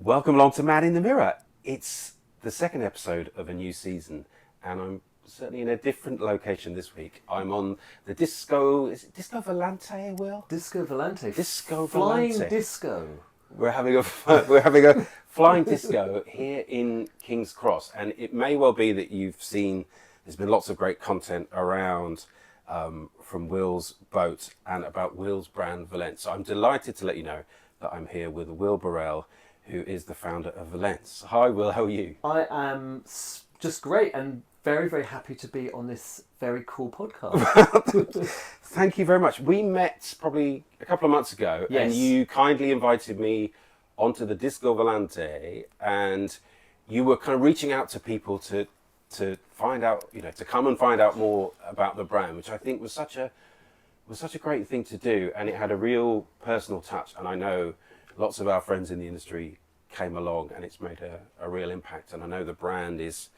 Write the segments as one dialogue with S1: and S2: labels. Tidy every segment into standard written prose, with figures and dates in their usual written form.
S1: Welcome along to Man in the Mirror. It's the second episode of a new season, and I'm certainly in a different location this week. I'm on the is it Disco Volante, Will?
S2: Disco Volante.
S1: Disco
S2: Flying
S1: Volante.
S2: disco.
S1: We're having a flying disco here in King's Cross, and it may well be that you've seen. There's been lots of great content around from Will's boat and about Will's brand Vallense. So I'm delighted to let you know that I'm here with Will Borrell, who is the founder of Vallense. Hi, Will. How are you?
S2: I am just great and very, very happy to be on this very cool podcast.
S1: Thank you very much. We met probably a couple of months ago,
S2: Yes.
S1: and you kindly invited me onto the Disco Volante, and you were kind of reaching out to people to find out, to come and find out more about the brand, which I think was such a great thing to do, and it had a real personal touch. And I know lots of our friends in the industry came along, and it's made a real impact. And I know the brand is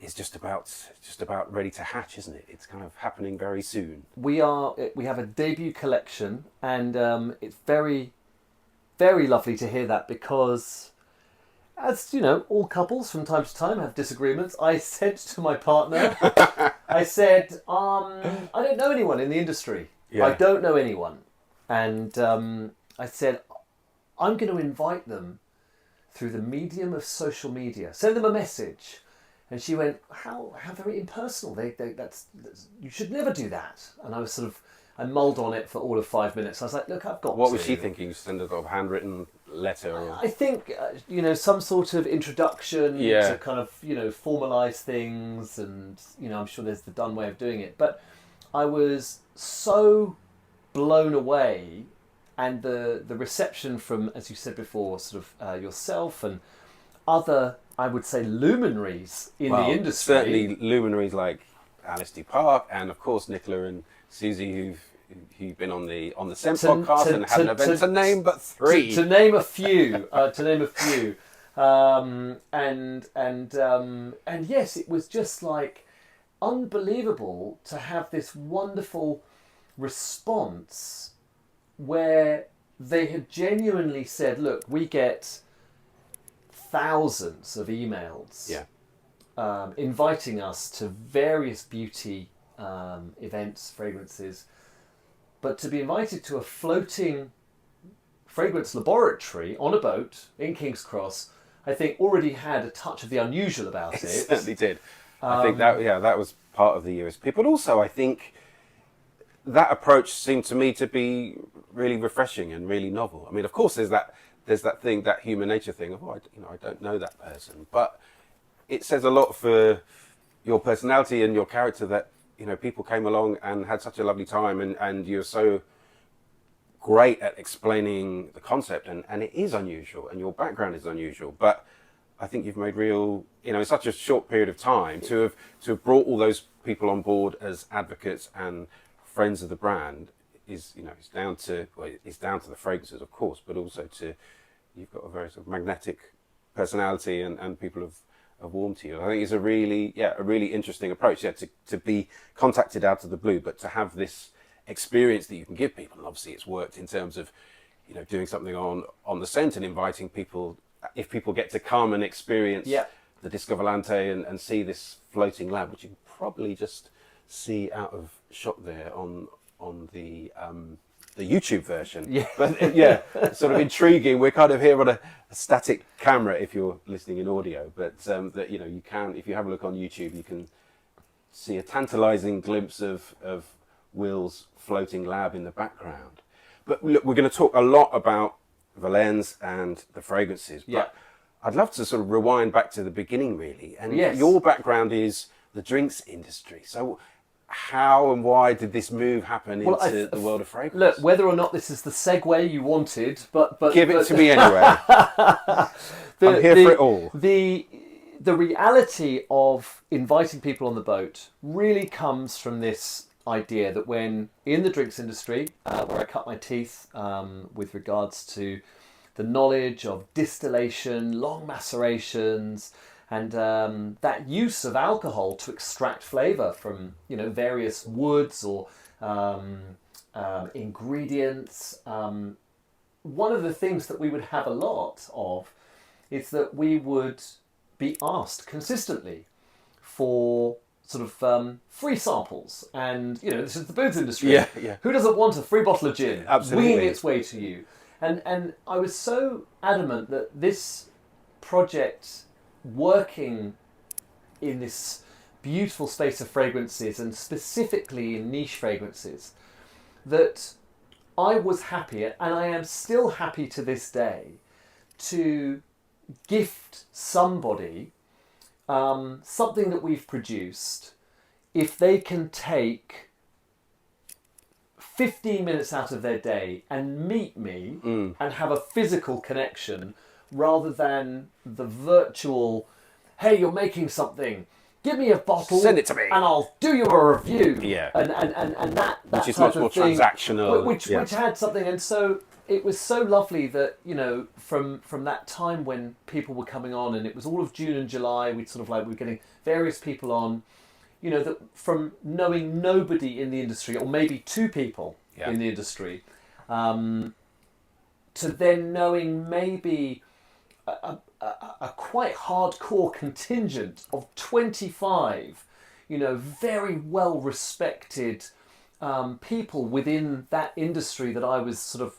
S1: just about ready to hatch, isn't it? It's kind of happening very soon.
S2: We have a debut collection, and it's very, very lovely to hear that, because as you know, all couples from time to time have disagreements. I said to my partner, I said, I don't know anyone in the industry.
S1: Yeah.
S2: I don't know anyone. And I said, I'm going to invite them through the medium of social media. Send them a message. And she went, how very impersonal. That's you should never do that. And I mulled on it for all of 5 minutes. I was like, look, I've got
S1: What
S2: to.
S1: was she thinking? Send a sort of handwritten letter? Or...
S2: I think, some sort of introduction
S1: Yeah.
S2: to kind of, formalise things, and, I'm sure there's the done way of doing it. But I was so blown away, and the reception from, as you said before, sort of yourself and other, I would say, luminaries in the industry.
S1: Certainly luminaries like Alistair Park, and of course Nicola and Susie, who've been on the Scent podcast and had an event to name but three.
S2: To name a few. And yes, it was just like unbelievable to have this wonderful response where they had genuinely said, look, we get thousands of emails inviting us to various beauty events, fragrances, but to be invited to a floating fragrance laboratory on a boat in King's Cross, I think already had a touch of the unusual about it.
S1: It certainly did. I think that was part of the USP. But also, I think that approach seemed to me to be really refreshing and really novel. I mean, of course, there's that thing, that human nature thing of, I don't know that person. But it says a lot for your personality and your character that, people came along and had such a lovely time, and you're so great at explaining the concept, and it is unusual, and your background is unusual. But I think you've made real, in such a short period of time, to have brought all those people on board as advocates and friends of the brand is, it's down to the fragrances, of course, but also to, you've got a very sort of magnetic personality, and people have warmed to you. I think it's a really interesting approach. To be contacted out of the blue, but to have this experience that you can give people. And obviously, it's worked in terms of, doing something on the scent and inviting people. If people get to come and experience the Disco Volante and see this floating lab, which you can probably just see out of shot there on the YouTube version.
S2: Yeah.
S1: But sort of intriguing. We're kind of here on a static camera if you're listening in audio, but that you can, if you have a look on YouTube, you can see a tantalizing glimpse of Will's floating lab in the background. But look, we're going to talk a lot about Vallense and the fragrances. But I'd love to sort of rewind back to the beginning, really. And your background is the drinks industry. So how and why did this move happen into the world of fragrance?
S2: Look, whether or not this is the segue you wanted, but
S1: give it to me anyway. I'm here for it all.
S2: The reality of inviting people on the boat really comes from this idea that when in the drinks industry, where I cut my teeth with regards to the knowledge of distillation, long macerations, and that use of alcohol to extract flavour from various woods or ingredients. One of the things that we would have a lot of is that we would be asked consistently for sort of free samples, and this is the booze industry.
S1: Yeah, yeah.
S2: Who doesn't want a free bottle of gin
S1: Absolutely.
S2: winging its way to you? And I was so adamant that this project, working in this beautiful space of fragrances, and specifically in niche fragrances, that I was happy, and I am still happy to this day, to gift somebody something that we've produced if they can take 15 minutes out of their day and meet me and have a physical connection, rather than the virtual, hey, you're making something, give me a bottle,
S1: send it to me,
S2: and I'll do you a review.
S1: Yeah.
S2: And that
S1: which is
S2: type
S1: much more
S2: of thing,
S1: transactional.
S2: which had something. And so it was so lovely that, from that time when people were coming on, and it was all of June and July, we were getting various people on, that from knowing nobody in the industry, or maybe two people in the industry, to then knowing maybe a quite hardcore contingent of 25, very well respected people within that industry that I was sort of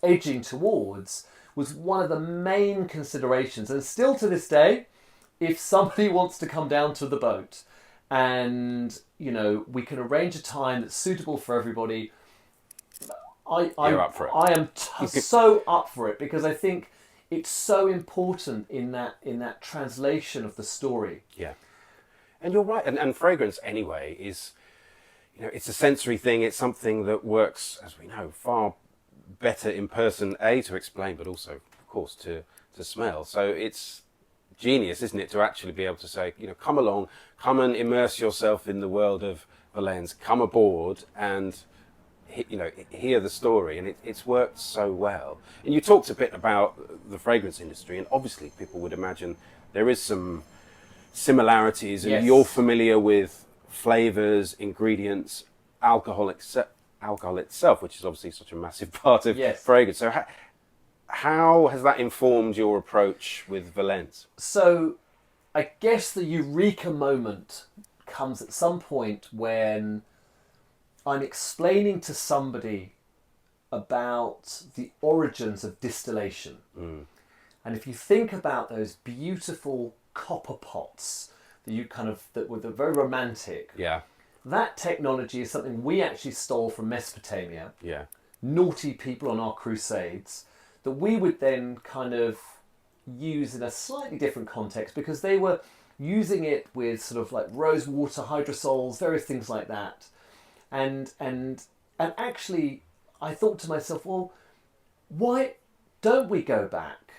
S2: edging towards, was one of the main considerations. And still to this day, if somebody wants to come down to the boat and, we can arrange a time that's suitable for everybody,
S1: You're up for it.
S2: I am so up for it, because I think it's so important in that translation of the story.
S1: Yeah. And you're right. And fragrance anyway is, it's a sensory thing. It's something that works, as we know, far better in person, to explain, but also, of course, to smell. So it's genius, isn't it, to actually be able to say, come along, come and immerse yourself in the world of Vallense, come aboard and, hear the story. And it's worked so well. And you talked a bit about the fragrance industry, and obviously people would imagine there is some similarities, and
S2: Yes.
S1: you're familiar with flavors, ingredients, alcohol itself, which is obviously such a massive part of fragrance. So how has that informed your approach with Vallense?
S2: So I guess the eureka moment comes at some point when I'm explaining to somebody about the origins of distillation. And if you think about those beautiful copper pots that were very romantic, that technology is something we actually stole from Mesopotamia. Naughty people on our crusades, that we would then kind of use in a slightly different context, because they were using it with sort of like rose water, hydrosols, various things like that. And actually I thought to myself, well, why don't we go back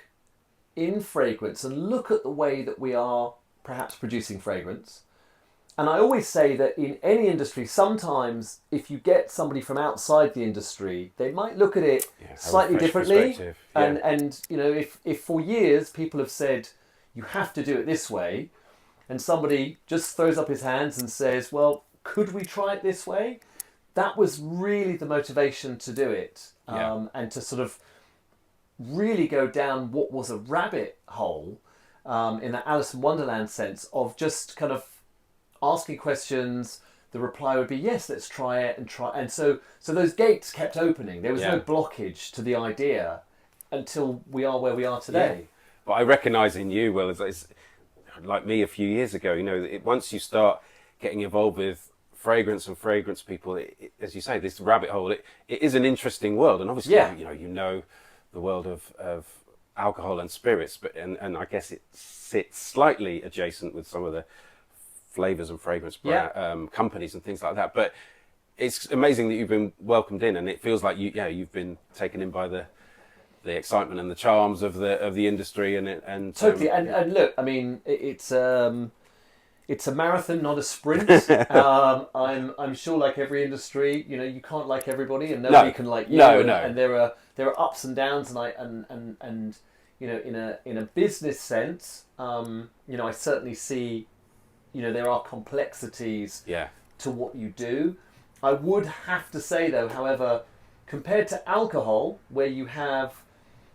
S2: in fragrance and look at the way that we are perhaps producing fragrance? And I always say that in any industry, sometimes if you get somebody from outside the industry, they might look at it slightly differently. And if for years people have said, you have to do it this way, and somebody just throws up his hands and says, well, could we try it this way? That was really the motivation to do it. And to sort of really go down what was a rabbit hole, in that Alice in Wonderland sense of just kind of asking questions. The reply would be, yes, let's try it and try. And so those gates kept opening. There was no blockage to the idea until we are where we are today.
S1: But I recognise in you, Will, as like me a few years ago, once you start getting involved with fragrance and fragrance people, as you say, this rabbit hole, it is an interesting world. And obviously, you know the world of alcohol and spirits, but and I guess it sits slightly adjacent with some of the flavors and fragrance companies and things like that. But it's amazing that you've been welcomed in, and it feels like you've been taken in by the excitement and the charms of the industry, and
S2: totally. And look, I mean, it's a marathon, not a sprint. I'm sure, like every industry, you can't like everybody, and nobody can like you. And there are ups and downs, and in a business sense, I certainly see, there are complexities to what you do. I would have to say, though, however, compared to alcohol, where you have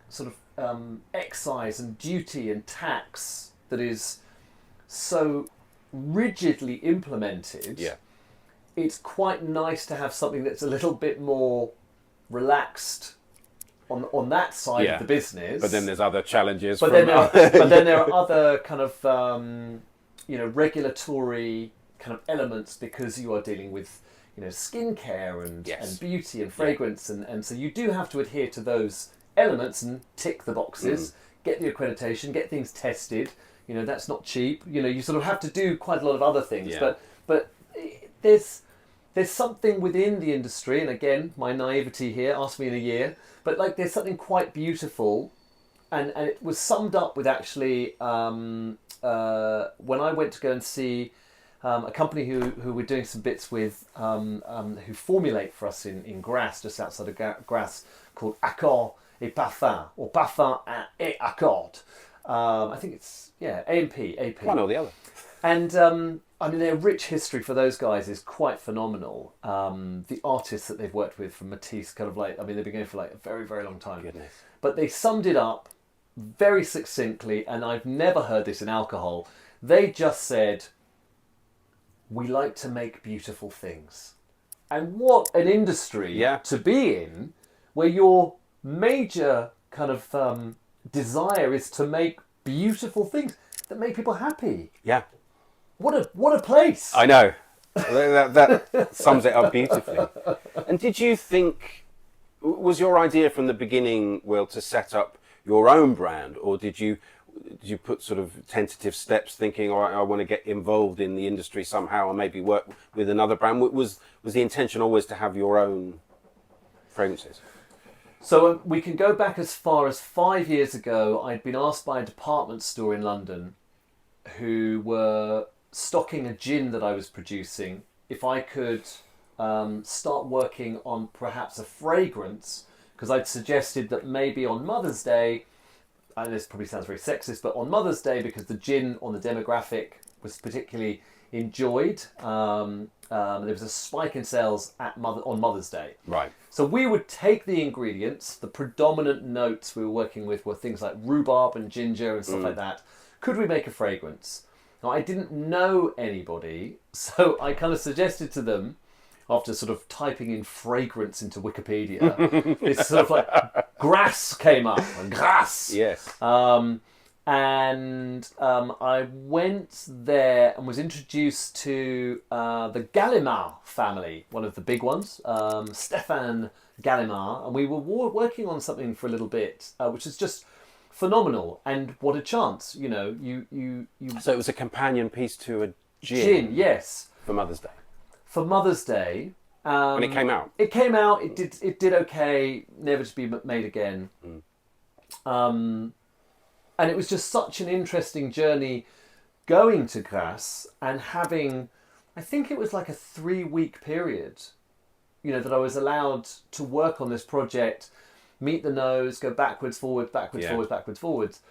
S2: sort of excise and duty and tax that is so rigidly implemented, it's quite nice to have something that's a little bit more relaxed on that side of the business.
S1: But then there's other challenges.
S2: But then there are other kind of regulatory kind of elements, because you are dealing with skincare and beauty and fragrance, and so you do have to adhere to those elements and tick the boxes, get the accreditation, get things tested. That's not cheap. You sort of have to do quite a lot of other things. But there's something within the industry, and again, my naivety here, ask me in a year, but like there's something quite beautiful, and it was summed up with actually when I went to go and see a company who we're doing some bits with, who formulate for us in Grasse, just outside of Grasse, called Accord et Parfum, or Parfum et Accord. I think it's A&P.
S1: One or the other.
S2: And their rich history for those guys is quite phenomenal. The artists that they've worked with, from Matisse, kind of like, they've been going for like a very, very long time.
S1: Goodness.
S2: But they summed it up very succinctly, and I've never heard this in alcohol. They just said, we like to make beautiful things. And what an industry to be in, where your major kind of desire is to make beautiful things that make people happy.
S1: Yeah.
S2: What a place.
S1: I know. That sums it up beautifully. And did you think, was your idea from the beginning, Will, to set up your own brand, or did you put sort of tentative steps, thinking, all right, I want to get involved in the industry somehow and maybe work with another brand? Was the intention always to have your own fragrances?
S2: So we can go back as far as 5 years ago. I'd been asked by a department store in London, who were stocking a gin that I was producing, if I could start working on perhaps a fragrance, because I'd suggested that maybe on Mother's Day, and this probably sounds very sexist, but on Mother's Day, because the gin on the demographic was particularly enjoyed, there was a spike in sales on Mother's Day.
S1: Right.
S2: So we would take the ingredients, the predominant notes we were working with were things like rhubarb and ginger and stuff like that. Could we make a fragrance? Now, I didn't know anybody, so I kind of suggested to them, after sort of typing in fragrance into Wikipedia, this sort of like Grasse came up. Grasse!
S1: Yes.
S2: And I went there and was introduced to the Gallimard family, one of the big ones, Stéphane Gallimard, and we were working on something for a little bit, which is just phenomenal. And what a chance, you.
S1: So it was a companion piece to a
S2: Gin, yes.
S1: For Mother's Day.
S2: For Mother's Day.
S1: When it came out.
S2: It came out. It did okay. Never to be made again. And it was just such an interesting journey going to Grasse and having, I think it was like a 3-week period, that I was allowed to work on this project, meet the nose, go backwards, forwards, backwards, forwards, backwards, forwards.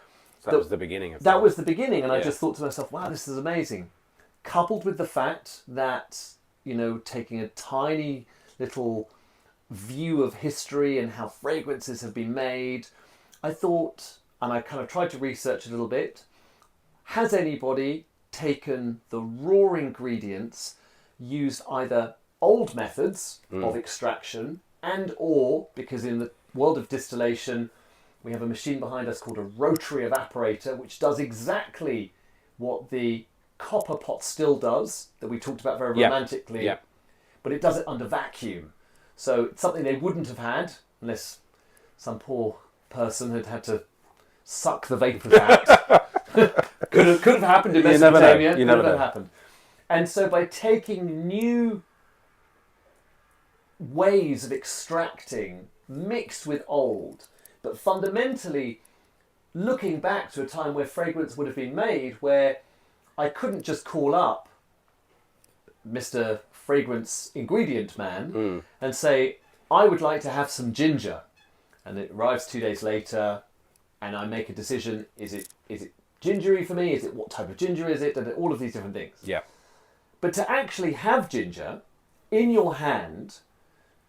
S1: So that was the beginning of
S2: that. Was the beginning, and I just thought to myself, wow, this is amazing. Coupled with the fact that, taking a tiny little view of history and how fragrances have been made, I thought, and I kind of tried to research a little bit, has anybody taken the raw ingredients, used either old methods of extraction or, because in the world of distillation, we have a machine behind us called a rotary evaporator, which does exactly what the copper pot still does, that we talked about very romantically, but it does it under vacuum. So it's something they wouldn't have had unless some poor person had to suck the vapours out. could have happened in Mesopotamia.
S1: You never know.
S2: Happened. And so by taking new ways of extracting mixed with old, but fundamentally looking back to a time where fragrance would have been made, where I couldn't just call up Mr. Fragrance Ingredient Man and say, I would like to have some ginger. And it arrives 2 days later, and I make a decision, is it gingery for me? Is it, what type of ginger is it? And all of these different things.
S1: Yeah.
S2: But to actually have ginger in your hand,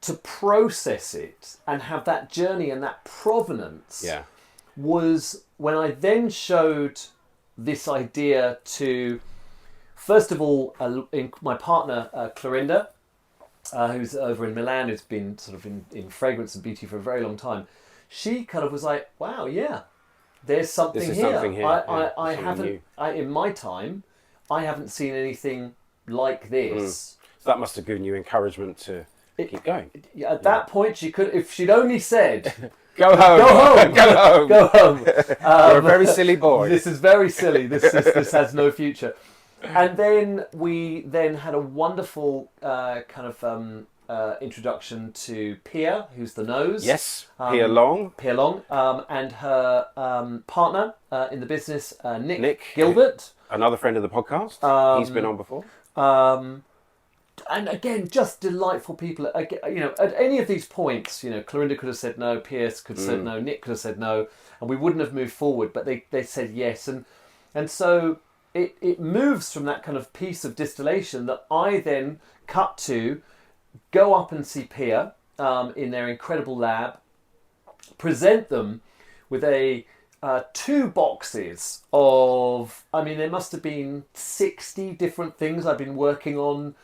S2: to process it and have that journey and that provenance, was when I then showed this idea to, first of all, my partner, Clorinda, who's over in Milan, who's been sort of in fragrance and beauty for a very long time. She kind of was like, wow, yeah, there's something
S1: This is
S2: here.
S1: something here.
S2: I haven't, in my time, I haven't seen anything like this.
S1: So that must have given you encouragement to keep going.
S2: At that point, she could, if she'd only said,
S1: Go home.
S2: Go home.
S1: Go home.
S2: go home.
S1: You're a very silly boy.
S2: This is very silly. This has no future. And then we had a wonderful introduction to Pia, who's the nose.
S1: Yes, Pia Long.
S2: Pia Long, and her partner in the business, Nick Gilbert.
S1: Another friend of the podcast. He's been on before.
S2: And again, just delightful people. You know, at any of these points, you know, Clorinda could have said no, Pierce could have said no, Nick could have said no, and we wouldn't have moved forward. But they said yes, and so it moves from that kind of piece of distillation that I then cut to go up and see Pia in their incredible lab, present them with 2 boxes of, I mean, there must have been 60 different things I've been working on.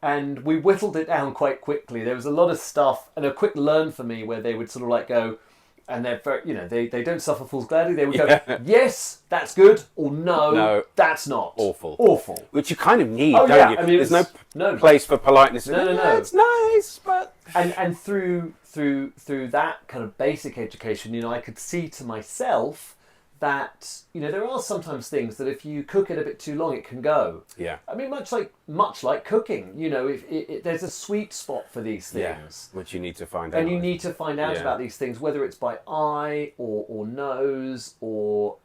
S2: And we whittled it down quite quickly. There was a lot of stuff, and a quick learn for me where they would sort of like go, and they're very, you know, they don't suffer fools gladly. They would go, yes, that's good, or no, that's not. Awful.
S1: Which you kind of need, don't you?
S2: I mean,
S1: there's no place for politeness.
S2: No.
S1: It's nice, but...
S2: And through that kind of basic education, you know, I could see to myself that, you know, there are sometimes things that if you cook it a bit too long, it can go.
S1: Yeah.
S2: I mean, much like cooking, you know, if there's a sweet spot for these things.
S1: Which you need to find out.
S2: And you need to find out about these things, whether it's by eye or nose or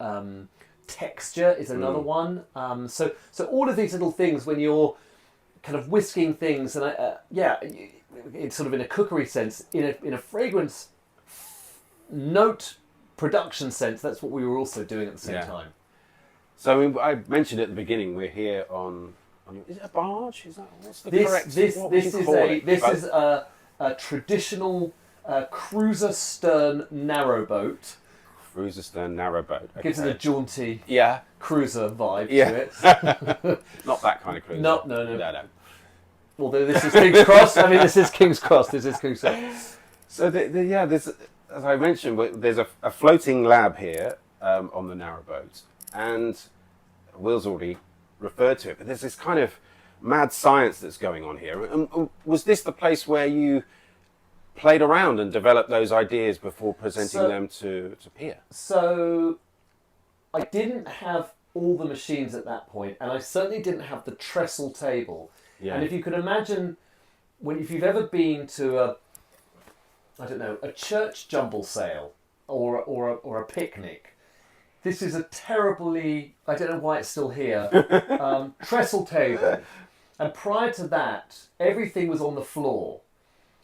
S2: texture is another one. So all of these little things when you're kind of whisking things, and it's sort of in a cookery sense, in a fragrance note production sense, that's what we were also doing at the same time.
S1: So I mean, I mentioned at the beginning, we're here on is it a barge? Is that what's the correct? This
S2: is a traditional cruiser stern narrowboat.
S1: Cruiser stern narrowboat. Okay.
S2: Gives it a jaunty cruiser vibe to it.
S1: Not that kind of cruiser.
S2: No. Although this is King's Cross. I mean, this is King's Cross.
S1: So there's, as I mentioned, there's a floating lab here on the narrowboat, and Will's already referred to it, but there's this kind of mad science that's going on here. Was this the place where you played around and developed those ideas before presenting them to Pia? So
S2: I didn't have all the machines at that point, and I certainly didn't have the trestle table. Yeah. And if you could imagine, if you've ever been to a church jumble sale or a picnic, this is a terribly, I don't know why it's still here, trestle table. And prior to that, everything was on the floor.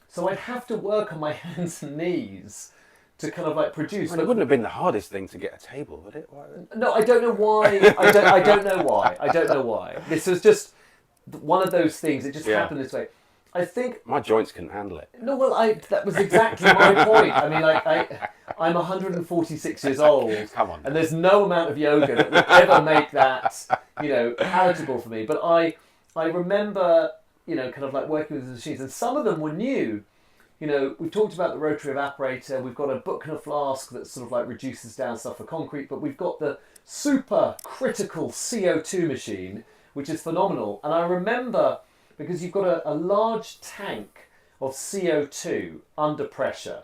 S2: So I'd have to work on my hands and knees to kind of like produce.
S1: Well, it wouldn't have been the hardest thing to get a table, would it?
S2: No, I don't know why. I don't know why. This was just one of those things. It just happened this way. I think
S1: my joints couldn't handle it.
S2: No, well, that was exactly my point. I mean, I'm 146 years old.
S1: Come on.
S2: And there's no amount of yoga that would ever make that, you know, palatable for me. But I remember, you know, kind of like working with the machines, and some of them were new. You know, we've talked about the rotary evaporator. We've got a Buchner flask that sort of like reduces down stuff for concrete, but we've got the super critical CO2 machine, which is phenomenal. And I remember, because you've got a large tank of CO2 under pressure,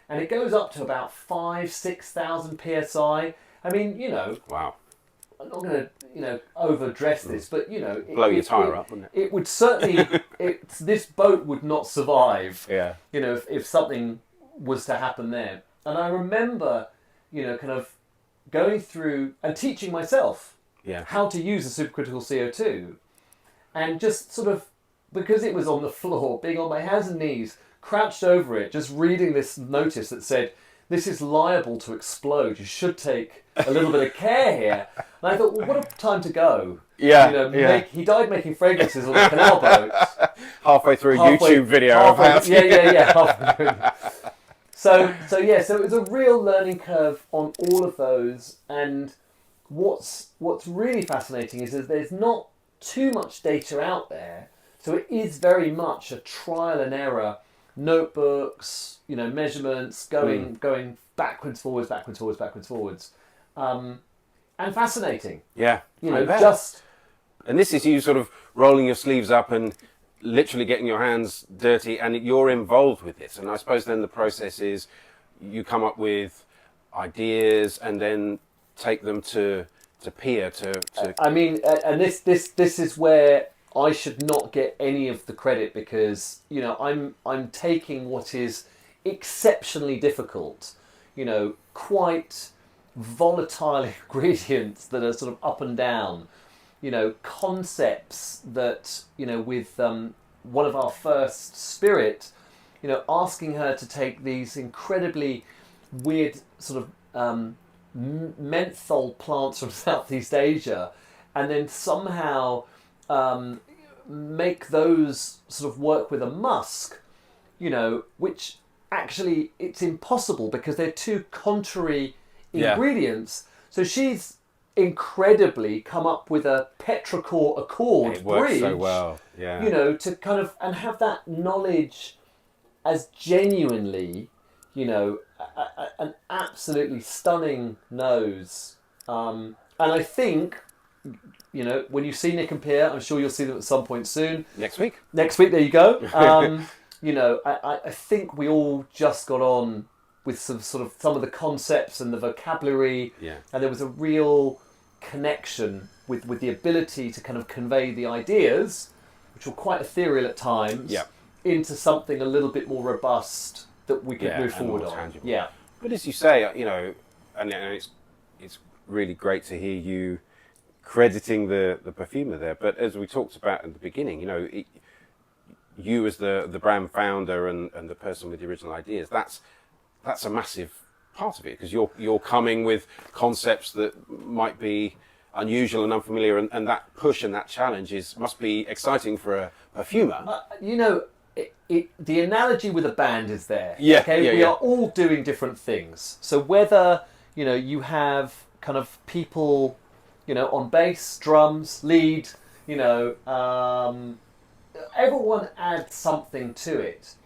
S2: and it goes up to about 5,000-6,000 psi. I mean, you know,
S1: wow.
S2: I'm not going to, you know, overdress this, but you know,
S1: blow your tire up, wouldn't it?
S2: It would certainly. This boat would not survive.
S1: Yeah.
S2: You know, if something was to happen there, and I remember, you know, kind of going through and teaching myself how to use a supercritical CO2. And just sort of, because it was on the floor, being on my hands and knees, crouched over it, just reading this notice that said, this is liable to explode. You should take a little bit of care here. And I thought, well, what a time to go.
S1: Yeah.
S2: You know, he died making fragrances on a canal boat.
S1: Halfway through a YouTube video.
S2: Halfway. So it was a real learning curve on all of those. And what's really fascinating is that there's not too much data out there. So it is very much a trial and error, notebooks, measurements, going backwards, forwards, and fascinating.
S1: Yeah,
S2: just.
S1: And this is you sort of rolling your sleeves up and literally getting your hands dirty, and you're involved with this. And I suppose then the process is you come up with ideas and then take them to Pia to.
S2: I mean, and this is where I should not get any of the credit, because I'm taking what is exceptionally difficult, quite volatile ingredients that are sort of up and down, concepts that with one of our first spirit, asking her to take these incredibly weird sort of menthol plants from Southeast Asia and then somehow make those sort of work with a musk, which actually it's impossible because they're two contrary ingredients. So she's incredibly come up with a petrichor accord
S1: it works
S2: bridge,
S1: so well. Yeah.
S2: To kind of and have that knowledge as genuinely, an absolutely stunning nose. And I think, when you see Nick and Pia, I'm sure you'll see them at some point soon.
S1: Next week,
S2: there you go. I think we all just got on with some of the concepts and the vocabulary.
S1: Yeah.
S2: And there was a real connection with the ability to kind of convey the ideas, which were quite ethereal at times, into something a little bit more robust that we could move forward on.
S1: Tangible.
S2: Yeah.
S1: But as you say, and it's really great to hear you crediting the perfumer there. But as we talked about at the beginning, you as the brand founder and the person with the original ideas, that's a massive part of it, because you're coming with concepts that might be unusual and unfamiliar, and that push and that challenge must be exciting for a perfumer.
S2: The analogy with a band is there.
S1: Yeah.
S2: Okay. We are all doing different things. So whether you have kind of people, on bass, drums, lead, everyone adds something to it.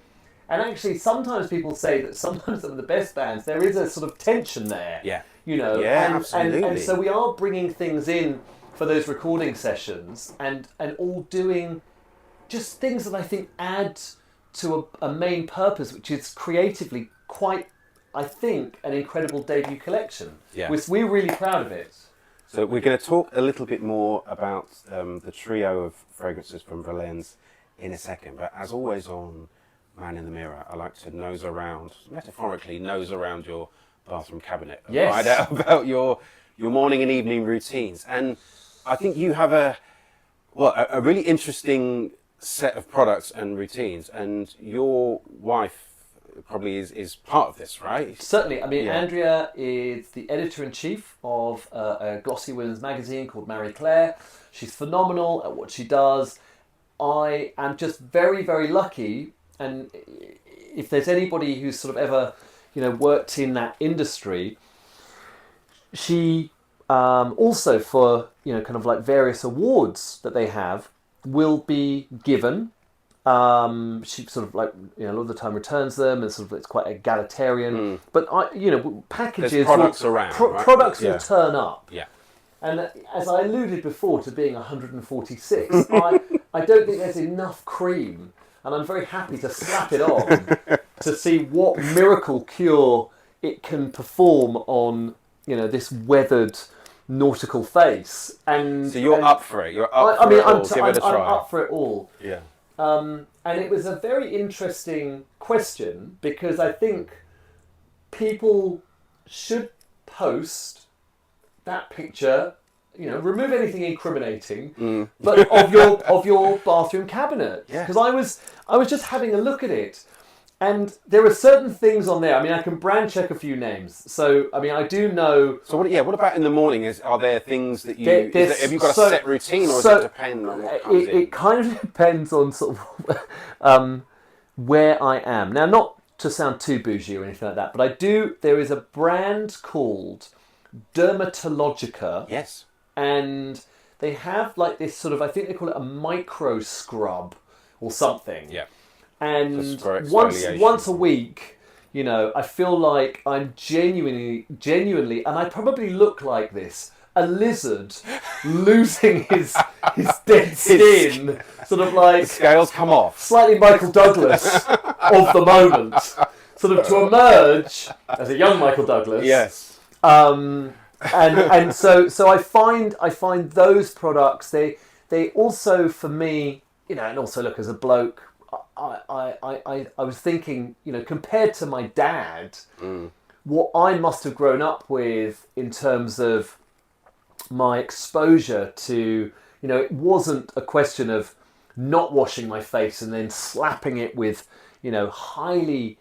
S2: And actually, sometimes people say that sometimes some of the best bands, there is a sort of tension there.
S1: Yeah.
S2: Absolutely. And so
S1: absolutely.
S2: we are bringing things in for those recording sessions and all doing just things that I think add to a main purpose, which is creatively quite, I think, an incredible debut collection.
S1: Yeah.
S2: We're really proud of it.
S1: So we're going to talk a little bit more about the trio of fragrances from Vallense in a second. But as always on Man in the Mirror, I like to nose around your bathroom cabinet and find out about your morning and evening routines. And I think you have a really interesting set of products and routines, and your wife probably is part of this, right?
S2: Certainly. I mean, Andrea is the editor-in-chief of a glossy women's magazine called Marie Claire. She's phenomenal at what she does. I am just very, very lucky, and if there's anybody who's sort of ever, worked in that industry, she also for, kind of like various awards that they have will be given. She sort of like, a lot of the time returns them, and sort of it's quite egalitarian. But packages,
S1: there's products around, right?
S2: Products will turn up.
S1: Yeah.
S2: And as I alluded before to being 146, I don't think there's enough cream, and I'm very happy to slap it on to see what miracle cure it can perform on, this weathered nautical face. And
S1: so you're up for it. You're up for it all. Give it a try.
S2: I'm up for it all.
S1: Yeah.
S2: And it was a very interesting question, because I think people should post that picture, remove anything incriminating, but of your bathroom cabinet. Because I was just having a look at it, and there are certain things on there. I mean, I can brand check a few names. So, I mean, I do know.
S1: So what about in the morning? Are there things that have you got a set routine, or does it depend on what comes in?
S2: It kind of depends on sort of where I am. Now, not to sound too bougie or anything like that, but there is a brand called Dermatologica.
S1: Yes.
S2: And they have like this sort of, I think they call it a micro scrub or something.
S1: Yeah.
S2: And
S1: For
S2: once a week, you know, I feel like I'm genuinely, and I probably look like this, a lizard losing his dead skin, sort of like...
S1: The scales come off.
S2: Slightly Michael Douglas of the moment. Sort of to emerge as a young Michael Douglas.
S1: Yes.
S2: And so I find those products, they also, for me, you know, and also look, as a bloke, I was thinking, you know, compared to my dad, what I must have grown up with in terms of my exposure to, you know, it wasn't a question of not washing my face and then slapping it with, you know, highly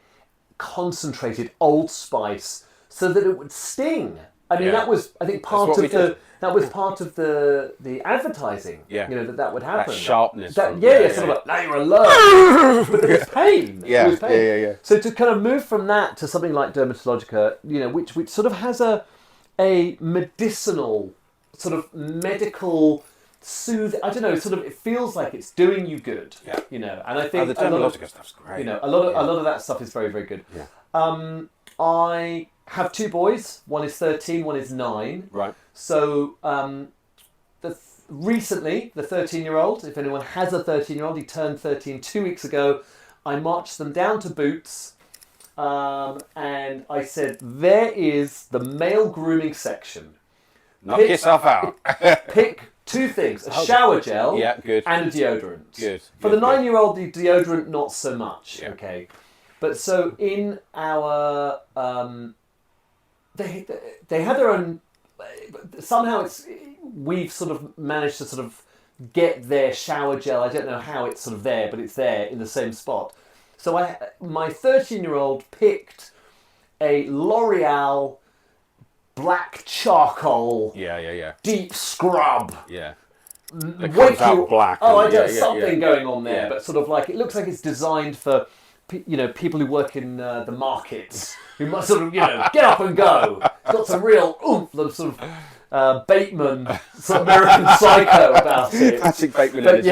S2: concentrated Old Spice so that it would sting. I mean, that was, I think, part of the advertising.
S1: Yeah.
S2: You know, that would happen.
S1: That sharpness.
S2: Sort of like, now you're alert. But there was pain.
S1: Yeah.
S2: There was pain.
S1: Yeah.
S2: So to kind of move from that to something like Dermatologica, you know, which sort of has a medicinal, sort of medical I don't know, sort of, it feels like it's doing you good.
S1: Yeah.
S2: You know, and I think
S1: the Dermalogica stuff's great.
S2: You know, a lot of that stuff is very, very good.
S1: Yeah.
S2: I have two boys. One is 13, one is 9.
S1: Right.
S2: So recently, the 13-year-old, if anyone has a 13-year-old, he turned 13 2 weeks ago, I marched them down to Boots and I said, there is the male grooming section.
S1: Knock yourself out.
S2: Pick two things, a shower gel
S1: good.
S2: and a deodorant.
S1: Good.
S2: For the 9-year-old, the deodorant, not so much.
S1: Yeah.
S2: Okay. But so in our... They have their own... Somehow we've sort of managed to sort of get their shower gel. I don't know how it's sort of there, but it's there in the same spot. So my 13-year-old picked a L'Oreal black charcoal deep scrub.
S1: Yeah.
S2: It comes
S1: out black.
S2: Something going on there, but sort of like, it looks like it's designed for, you know, people who work in the markets, who must sort of, you know, get up and go. It's got some real oomph, the sort of Bateman, sort of American Psycho about it.
S1: Classic Bateman.
S2: But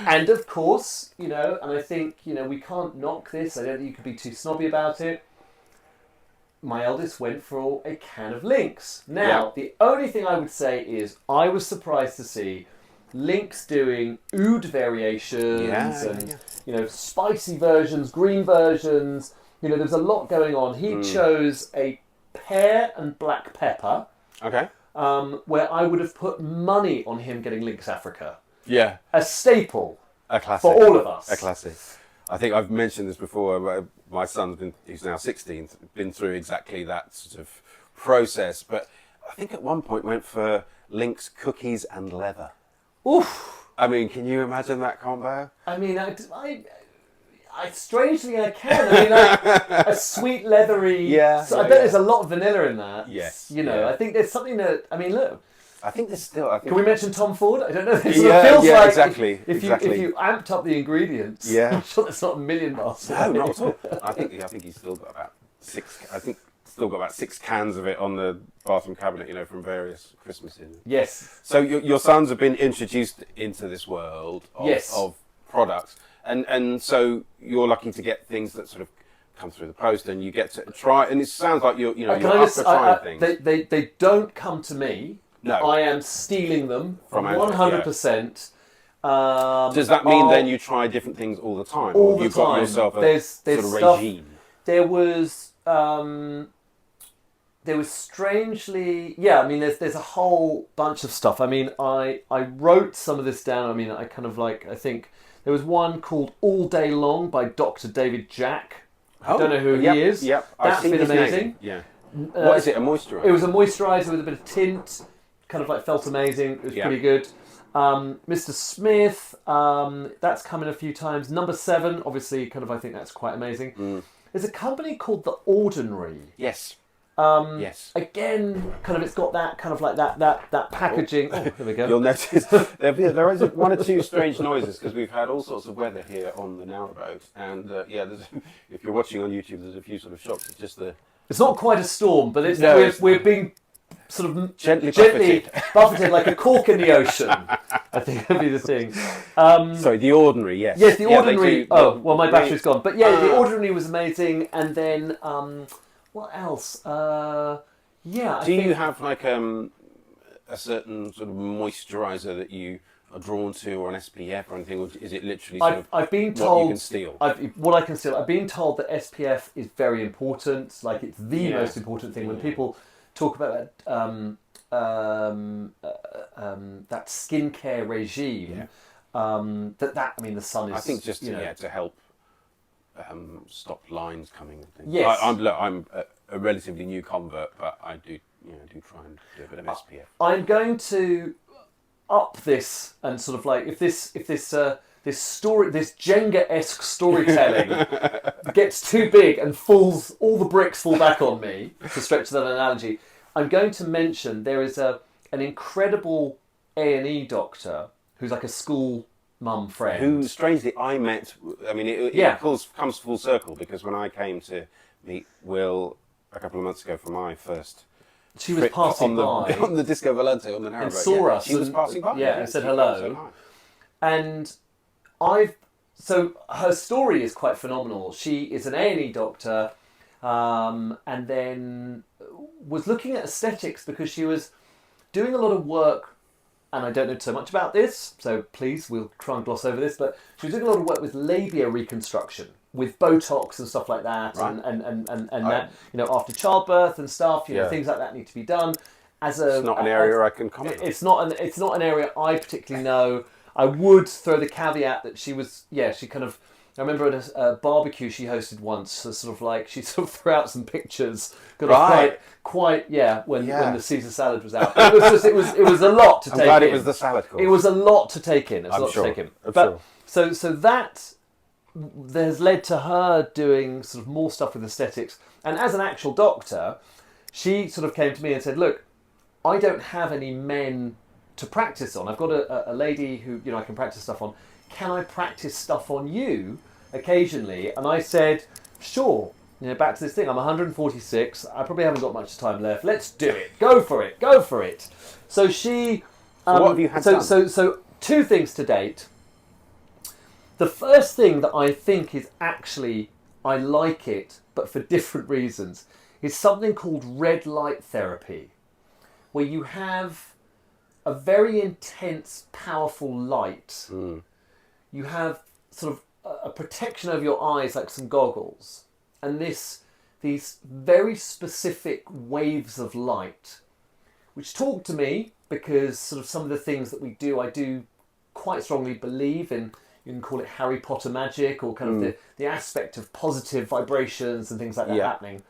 S2: and of course, you know, and I think, you know, we can't knock this. I don't think you could be too snobby about it. My eldest went for a can of Lynx. Now, the only thing I would say is I was surprised to see Lynx doing oud variations you know, spicy versions, green versions. You know, there's a lot going on. He chose a pear and black pepper.
S1: Okay.
S2: Where I would have put money on him getting Lynx Africa.
S1: Yeah.
S2: A staple.
S1: A classic.
S2: For all of us.
S1: A classic. I think I've mentioned this before. My son's he's now 16, been through exactly that sort of process. But I think at one point went for Lynx cookies and leather.
S2: Oof.
S1: I mean, can you imagine that combo?
S2: I mean, I strangely I can. I mean, like a sweet leathery. I bet there's a lot of vanilla in that.
S1: Yes.
S2: You know, I think there's something that. I mean, look.
S1: I think there's still.
S2: Can we mention Tom Ford? I don't know. It sort of feels like
S1: exactly.
S2: If you amped up the ingredients, I'm sure there's not a million miles.
S1: No, not at all. I think he's still got about 6. I think still got about 6 cans of it on the bathroom cabinet. You know, from various Christmases.
S2: Yes.
S1: So your sons have been introduced into this world of products, and so you're lucky to get things that sort of come through the post, and you get to try. And it sounds like you're up for trying things.
S2: They don't come to me.
S1: No.
S2: I am stealing them
S1: from
S2: 100%.
S1: Does that mean then you try different things all the time?
S2: All
S1: or
S2: the
S1: you've
S2: time.
S1: Got yourself
S2: There's
S1: sort of
S2: stuff,
S1: regime?
S2: There was strangely... Yeah, I mean, there's a whole bunch of stuff. I mean, I wrote some of this down. I mean, I kind of like... I think there was one called All Day Long by Dr. David Jack. I don't know who he is.
S1: Yep.
S2: That's been amazing.
S1: Name. Yeah. What is it, a moisturiser?
S2: It was a moisturiser with a bit of tint. Kind of like felt amazing. It was pretty good. Mr. Smith, that's come in a few times. Number 7, obviously, kind of, I think that's quite amazing. There's a company called The Ordinary.
S1: Yes. Yes.
S2: Again, kind of, it's got that kind of like that packaging. Oh, there we go.
S1: You'll notice there is one or two strange noises because we've had all sorts of weather here on the narrowboat, and if you're watching on YouTube, there's a few sort of shocks. It's just
S2: It's not quite a storm, but we're being sort of
S1: gently
S2: buffeted like a cork in the ocean. I think would be the thing.
S1: Sorry, The Ordinary, yes.
S2: Yes, The Ordinary. My battery's gone. But yeah, The Ordinary was amazing. And then, what else? Do
S1: you have like a certain sort of moisturiser that you are drawn to, or an SPF or anything, or is it literally
S2: I've been told
S1: what you can steal?
S2: What I can steal. I've been told that SPF is very important. Like, it's the most important thing. When people talk about that skincare regime, I mean, the sun is.
S1: I think just to help stop lines coming and things.
S2: Yes.
S1: I'm a relatively new convert, but I do try and do a bit of SPF.
S2: I'm going to up this and sort of like if this Jenga-esque storytelling gets too big and all the bricks fall back on me, to stretch that analogy, I'm going to mention there is an incredible A&E doctor who's like a school mum friend.
S1: Who, strangely, I met. I mean, it comes full circle, because when I came to meet Will a couple of months ago for my first.
S2: She was passing by
S1: on the Disco Volante on the narrowboat.
S2: And saw us.
S1: She was passing by.
S2: Yeah, and said hello. And so her story is quite phenomenal. She is an A&E doctor, and then was looking at aesthetics because she was doing a lot of work, and I don't know so much about this, so please, we'll try and gloss over this, but she was doing a lot of work with labia reconstruction, with Botox and stuff like that,
S1: right.
S2: and that, after childbirth and stuff, things like that need to be done.
S1: It's not an area I can comment on.
S2: It's not an area I particularly know. I would throw the caveat that she kind of, I remember at a barbecue she hosted once, so she threw out some pictures.
S1: Right.
S2: Quite, when the Caesar salad was out. It was a lot to take in.
S1: I'm glad it was the salad course.
S2: It was a lot to take in.
S1: I'm sure.
S2: So that has led to her doing sort of more stuff with aesthetics. And as an actual doctor, she sort of came to me and said, look, I don't have any men to practice on. I've got a lady who I can practice stuff on. Can I practice stuff on you occasionally? And I said, sure. Back to this thing. I'm 146. I probably haven't got much time left. Let's do it. Go for it. So she.
S1: What have you had done?
S2: So two things to date. The first thing that I think is actually, I like it, but for different reasons, is something called red light therapy, where you have a very intense, powerful light. You have sort of a protection over your eyes, like some goggles, and these very specific waves of light, which talk to me, because sort of some of the things that we do, I do quite strongly believe in. You can call it Harry Potter magic, or kind of the aspect of positive vibrations and things like that happening.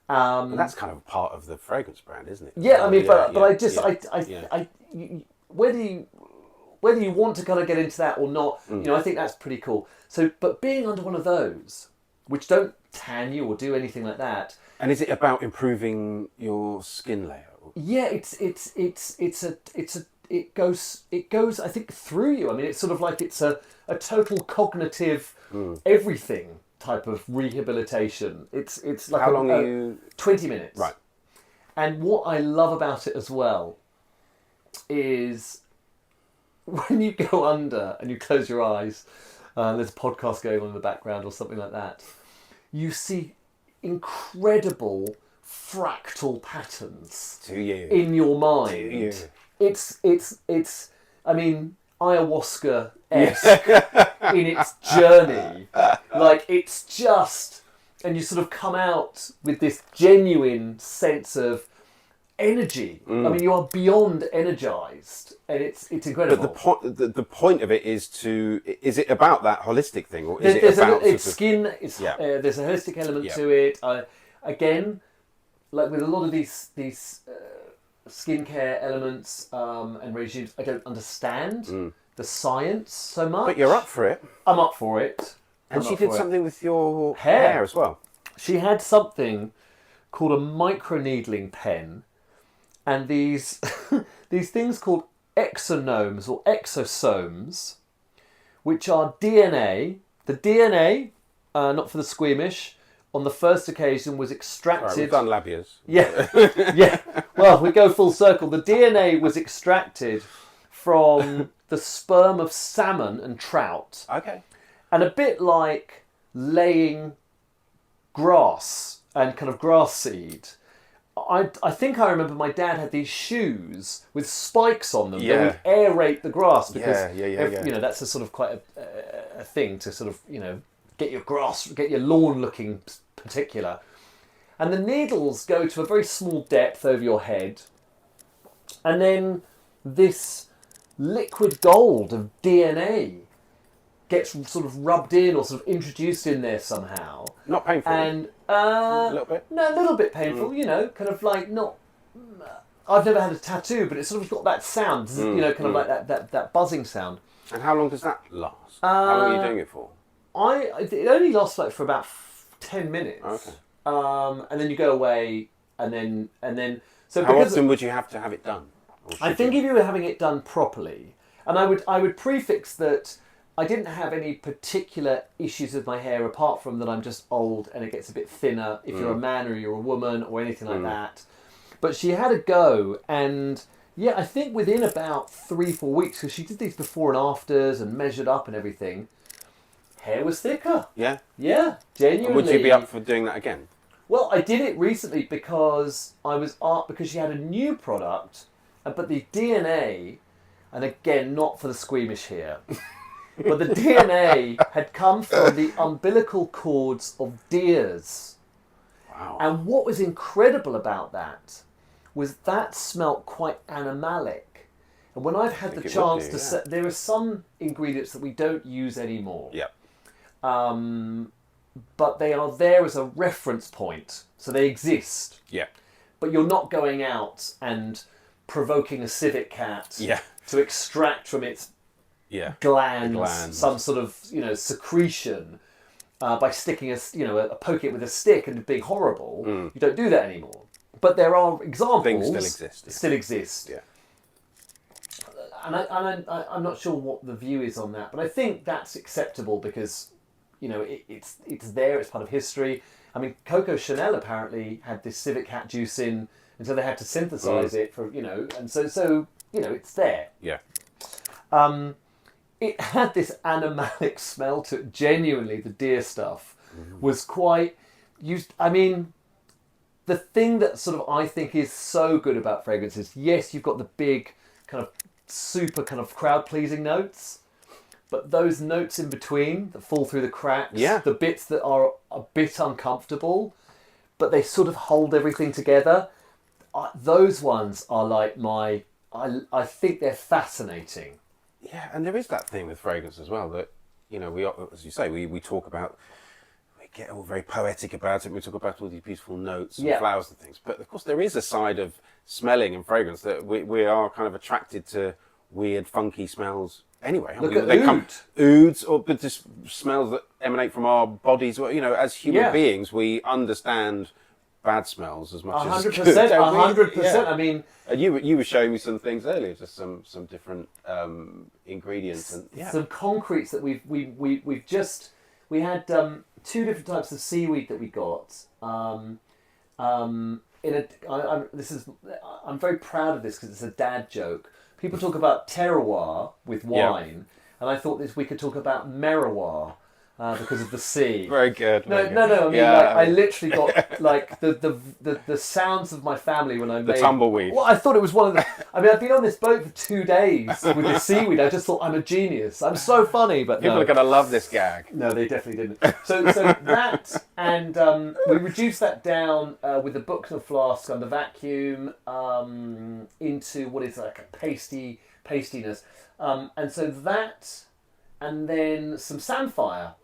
S1: And that's kind of part of the fragrance brand, isn't it?
S2: Yeah, I mean, but whether you want to kind of get into that or not, I think that's pretty cool. So, but being under one of those, which don't tan you or do anything like that.
S1: And is it about improving your skin layer?
S2: Yeah, it goes I think through you. I mean, it's sort of like it's a total cognitive everything type of rehabilitation. It's like
S1: how long are you?
S2: 20 minutes.
S1: Right.
S2: And what I love about it as well is when you go under and you close your eyes, there's a podcast going on in the background or something like that, you see incredible fractal patterns in your mind. It's I mean, ayahuasca-esque in its journey. Like, it's just, and you sort of come out with this genuine sense of energy. I mean, you are beyond energized, and it's incredible.
S1: But the point of it is it about that holistic thing, or is it about
S2: skin? There's a holistic element to it. Again, like with a lot of these skincare elements and regimes, I don't understand the science so much.
S1: But you're up for it.
S2: I'm up for it.
S1: And she did something with your hair as well.
S2: She had something called a microneedling pen, and these these things called exonomes or exosomes, which are DNA. The DNA, not for the squeamish, on the first occasion was extracted.
S1: Right, we've done labias.
S2: Yeah, yeah. Well, we go full circle. The DNA was extracted from the sperm of salmon and trout.
S1: Okay.
S2: And a bit like laying grass and kind of grass seed. I think I remember my dad had these shoes with spikes on them that would aerate the grass because you know that's a sort of quite a thing to sort of get your lawn looking particular. And the needles go to a very small depth over your head, and then this liquid gold of DNA gets sort of rubbed in or sort of introduced in there somehow.
S1: Not painful.
S2: And
S1: a little bit.
S2: No, a little bit painful. Kind of like not. I've never had a tattoo, but it's sort of got that sound. Kind of like that buzzing sound.
S1: And how long does that last? How long are you doing it for?
S2: It only lasts like for about 10 minutes.
S1: Okay.
S2: And then you go away, and then. So
S1: how often would you have to have it done?
S2: I think if you were having it done properly, and I would prefix that I didn't have any particular issues with my hair apart from that I'm just old and it gets a bit thinner if you're a man or you're a woman or anything like that. But she had a go, and I think within about 3-4 weeks, because she did these before and afters and measured up and everything, hair was thicker.
S1: Yeah?
S2: Yeah, genuinely.
S1: And would you be up for doing that again?
S2: Well, I did it recently because because she had a new product, but the DNA, and again, not for the squeamish here, but the DNA had come from the umbilical cords of deers.
S1: Wow.
S2: And what was incredible about that was that smelt quite animalic. And when I've had the chance to set, there are some ingredients that we don't use anymore.
S1: Yeah.
S2: But they are there as a reference point, so they exist.
S1: Yeah.
S2: But you're not going out and provoking a civet cat to extract from its glands some sort of secretion by sticking poking it with a stick and being horrible. You don't do that anymore. But there are examples.
S1: Things still exist.
S2: Yeah. And I'm not sure what the view is on that, but I think that's acceptable because it's there. It's part of history. I mean, Coco Chanel apparently had this civet cat juice in, and so they had to synthesize it for and so it's there.
S1: Yeah.
S2: It had this animalic smell to it. Genuinely, the deer stuff was quite used. I mean, the thing that sort of I think is so good about fragrances, yes, you've got the big kind of super kind of crowd pleasing notes. But those notes in between that fall through the cracks, the bits that are a bit uncomfortable, but they sort of hold everything together, those ones are like I think they're fascinating.
S1: Yeah, and there is that thing with fragrance as well that, we, as you say, we talk about, we get all very poetic about it, we talk about all these beautiful notes and flowers and things, but of course there is a side of smelling and fragrance that we are kind of attracted to weird, funky smells. Anyway, ouds or just smells that emanate from our bodies. As human beings, we understand bad smells as much as
S2: 100%. 100%. I mean,
S1: and you were showing me some things earlier, just some different ingredients and
S2: some concretes that we had 2 different types of seaweed that we got. I'm very proud of this because it's a dad joke. People talk about terroir with wine, and I thought we could talk about merroir because of the sea.
S1: Very good.
S2: No. I mean, I literally got like the sounds of my family when I made
S1: the tumbleweed.
S2: Well, I thought it was one of the. I mean, I've been on this boat for 2 days with this seaweed. I just thought I'm a genius. I'm so funny, but
S1: people are going to love this gag.
S2: No, they definitely didn't. So that and we reduced that down with the Buckner flask under vacuum into what is like a pastiness, and so that, and then some samphire.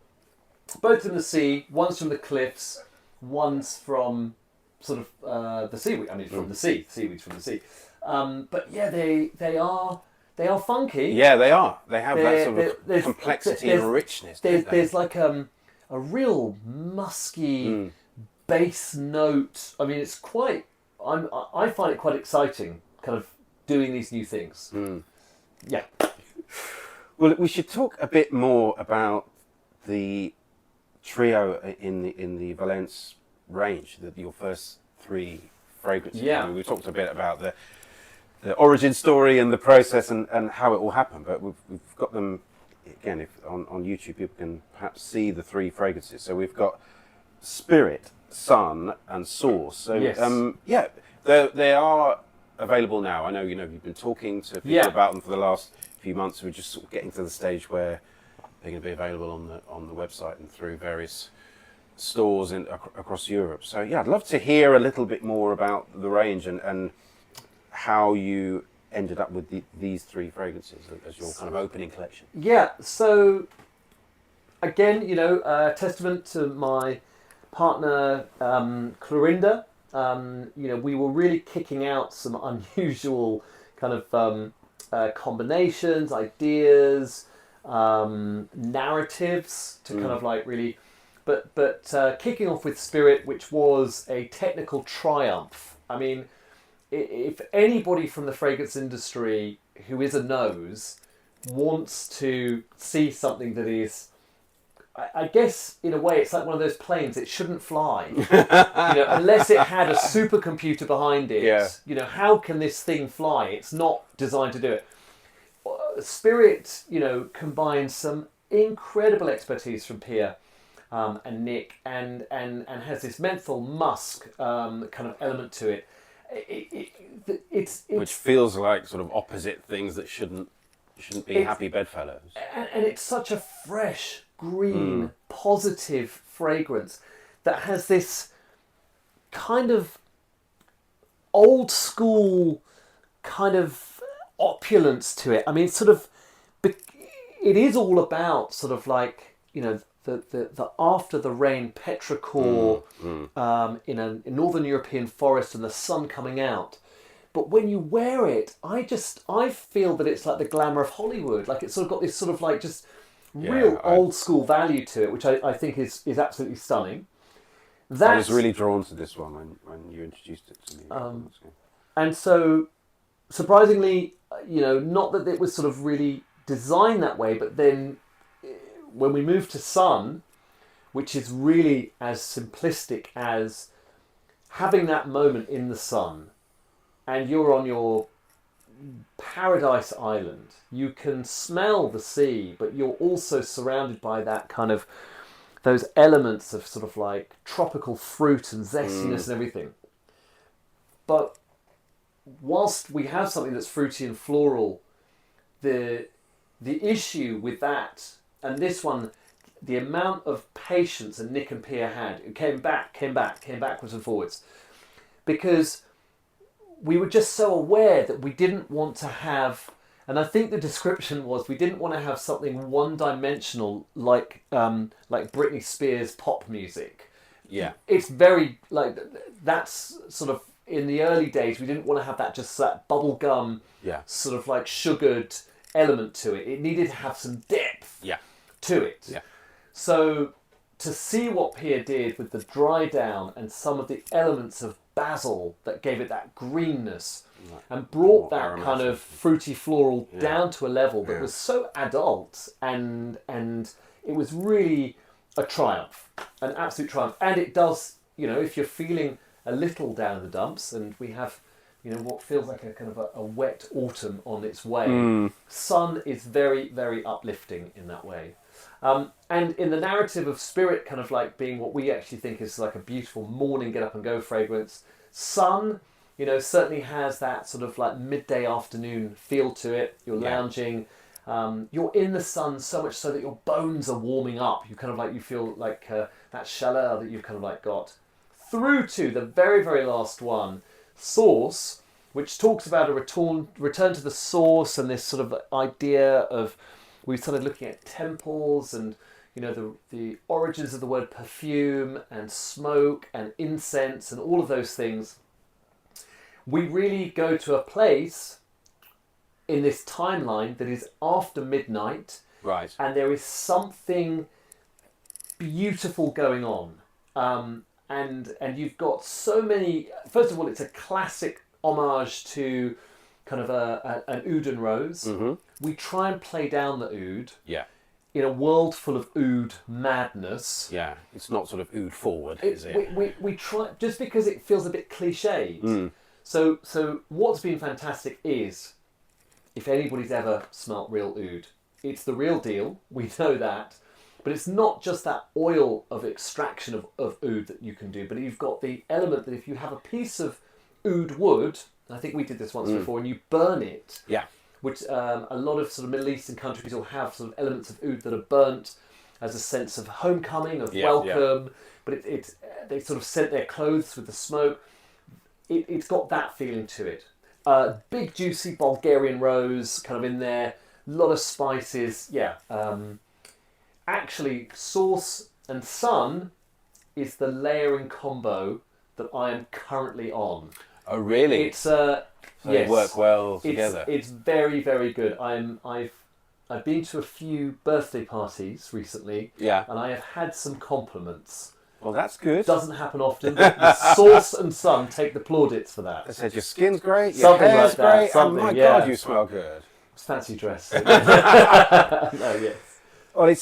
S2: Both from the sea, one's from the cliffs, one's from sort of the seaweed. I mean, from the sea. Seaweed's from the sea. But yeah, they are funky.
S1: Yeah, they are. They have that sort of complexity and richness.
S2: There's like a real musky, bass note. I mean, it's quite. I find it quite exciting, kind of doing these new things. Yeah.
S1: Well, we should talk a bit more about the trio in the Vallense range, your first 3 fragrances.
S2: Yeah.
S1: I mean, we talked a bit about the origin story and the process and how it all happened, but we've got them again. If on YouTube people can perhaps see the 3 fragrances. So we've got Spirit, Sun, and Source. So
S2: Yes.
S1: yeah, they are available now. I know you've been talking to people about them for the last few months. We're just sort of getting to the stage where they're going to be available on the website and through various stores across Europe. So yeah, I'd love to hear a little bit more about the range and how you ended up with these 3 fragrances as your kind of opening collection.
S2: Yeah, so again, testament to my partner Clorinda. We were really kicking out some unusual kind of combinations, ideas, narratives to kind of like really, but kicking off with Spirit, which was a technical triumph. I mean, if anybody from the fragrance industry who is a nose wants to see something that is, I guess in a way it's like one of those planes, it shouldn't fly, unless it had a supercomputer behind it.
S1: Yeah.
S2: How can this thing fly? It's not designed to do it. Spirit, combines some incredible expertise from Pia and Nick, and has this menthol musk kind of element to it. It's
S1: which feels like sort of opposite things that shouldn't be happy bedfellows.
S2: And it's such a fresh, green, positive fragrance that has this kind of old school kind of opulence to it. I mean, sort of, it is all about sort of like, the after the rain petrichor in a northern European forest and the sun coming out. But when you wear it, I feel that it's like the glamour of Hollywood. Like it's sort of got this sort of like just real old school value to it, which I think is absolutely stunning.
S1: I was really drawn to this one when you introduced it to me.
S2: And so, surprisingly, not that it was sort of really designed that way, but then when we moved to Sun, which is really as simplistic as having that moment in the sun, and you're on your paradise island, you can smell the sea, but you're also surrounded by that kind of, those elements of sort of like tropical fruit and zestiness and everything. But whilst we have something that's fruity and floral, the issue with that, and this one, the amount of patience that Nick and Pia had, it came backwards and forwards, because we were just so aware that we didn't want to have, and I think the description was, we didn't want to have something one-dimensional like Britney Spears pop music.
S1: Yeah.
S2: It's very, like, that's sort of, in the early days, we didn't want to have that just that bubblegum, sort of like sugared element to it. It needed to have some depth to it. Yeah. So to see what Pia did with the dry down and some of the elements of basil that gave it that greenness and brought that kind of fruity floral down to a level that was so adult, and it was really a triumph, an absolute triumph. And it does, if you're feeling a little down in the dumps, and we have what feels like a kind of a wet autumn on its way, Sun is very, very uplifting in that way. And in the narrative of Spirit kind of like being what we actually think is like a beautiful morning get up and go fragrance, Sun, certainly has that sort of like midday afternoon feel to it. You're lounging, you're in the sun so much so that your bones are warming up. You kind of like, you feel like that chaleur that you've kind of like got. Through to the very, very last one, Source, which talks about a return to the source, and this sort of idea of, we started looking at temples and the origins of the word perfume and smoke and incense and all of those things. We really go to a place in this timeline that is after midnight, and there is something beautiful going on. and you've got so many. First of all, it's a classic homage to kind of an oud and rose.
S1: Mm-hmm.
S2: We try and play down the oud
S1: Yeah.
S2: in a world full of oud madness.
S1: Yeah. It's not sort of oud forward, is it?
S2: We try, just because it feels a bit cliched. So what's been fantastic is, if anybody's ever smelt real oud, it's the real deal. We know that. But it's not just that oil of extraction of oud that you can do, but you've got the element that if you have a piece of oud wood, and I think we did this once before, and you burn it,
S1: Yeah.
S2: which a lot of sort of Middle Eastern countries will have sort of elements of oud that are burnt as a sense of homecoming, of welcome, but they sort of scent their clothes with the smoke. It's got that feeling to it. Big juicy Bulgarian rose kind of in there, a lot of spices, actually, Source and Sun is the layering combo that I am currently on.
S1: Oh, really?
S2: It's
S1: So they work well together.
S2: It's very, very good. I've been to a few birthday parties recently, and I have had some compliments.
S1: Well, that's good.
S2: Doesn't happen often, but the Source and Sun take the plaudits for that.
S1: They said your skin's great, your
S2: Something
S1: hair's
S2: like that,
S1: great,
S2: something,
S1: and my
S2: yeah.
S1: God, you smell good.
S2: It's fancy dress. Yes.
S1: Well, it's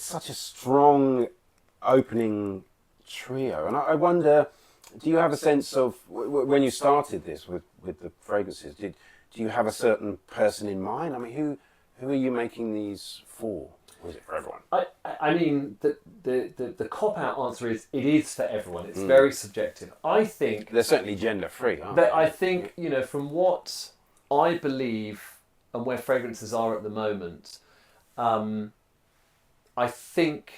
S1: such a strong opening trio, and I wonder, do you have a sense of when you started this with the fragrances? Do you have a certain person in mind? I mean, who are you making these for? Or is it for everyone?
S2: I mean, the cop-out answer is it is for everyone. It's very subjective. I think
S1: They're certainly gender-free, aren't they?
S2: I think, from what I believe and where fragrances are at the moment, I think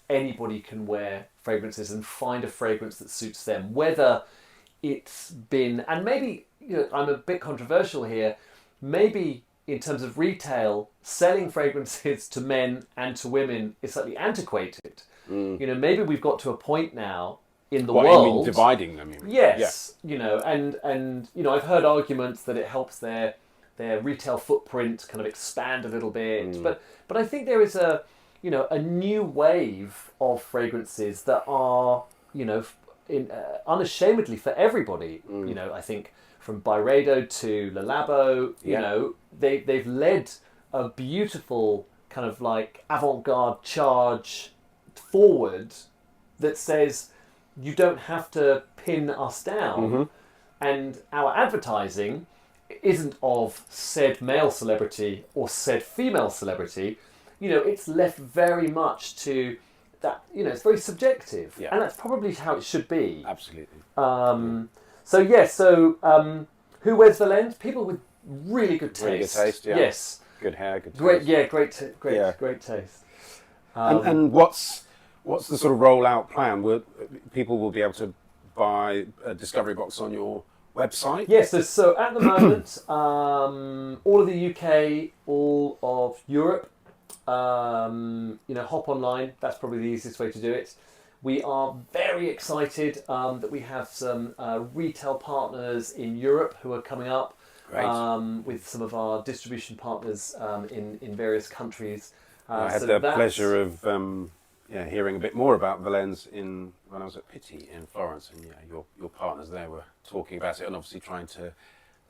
S2: anybody can wear fragrances and find a fragrance that suits them. Whether it's been, and maybe, I'm a bit controversial here, maybe in terms of retail, selling fragrances to men and to women is slightly antiquated. Maybe we've got to a point now in the world.
S1: You mean dividing them? You mean?
S2: Yes, and I've heard arguments that it helps their retail footprint kind of expand a little bit, but I think there is a new wave of fragrances that are unashamedly for everybody. I think from Byredo to Le Labo, they've led a beautiful kind of like avant-garde charge forward that says you don't have to pin us down, and our advertising isn't of said male celebrity or said female celebrity. It's left very much to that. It's very subjective, and that's probably how it should be.
S1: Absolutely.
S2: So who wears Vallense? People with really good taste.
S1: Really good taste. Yeah.
S2: Yes.
S1: Good hair. Good taste.
S2: Great. Yeah. Great taste.
S1: And what's the sort of rollout plan? People will be able to buy a discovery box on your website?
S2: Yes. So at the moment, all of the UK, all of Europe. Hop online. That's probably the easiest way to do it. We are very excited that we have some retail partners in Europe who are coming up with some of our distribution partners in various countries.
S1: I had the pleasure of hearing a bit more about Vallense when I was at Pitti in Florence, and your partners there were talking about it and obviously trying to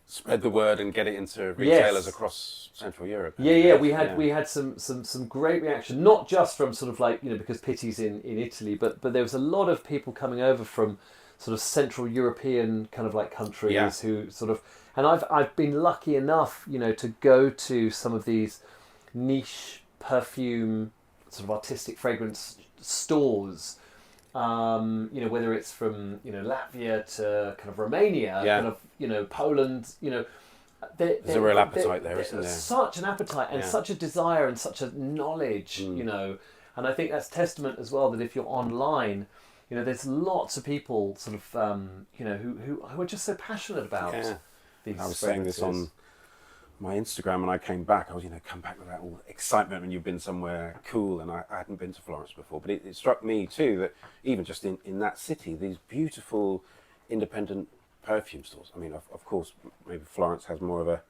S1: spread the word and get it into retailers across Central Europe.
S2: We had some great reaction, not just from sort of like because Pitti's in Italy, but there was a lot of people coming over from sort of Central European kind of like countries who sort of, and I've been lucky enough to go to some of these niche perfume sort of artistic fragrance stores. Whether it's from Latvia to kind of Romania, kind of Poland,
S1: there's a real appetite there, isn't there?
S2: Such an appetite and such a desire and such a knowledge, and I think that's testament as well that if you're online, there's lots of people sort of who are just so passionate about these.
S1: I was saying this on my Instagram when I came back. I was come back with that all excitement when you've been somewhere cool, and I hadn't been to Florence before, but it struck me too that even just in that city, these beautiful independent perfume stores. I mean, of course, maybe Florence has more of a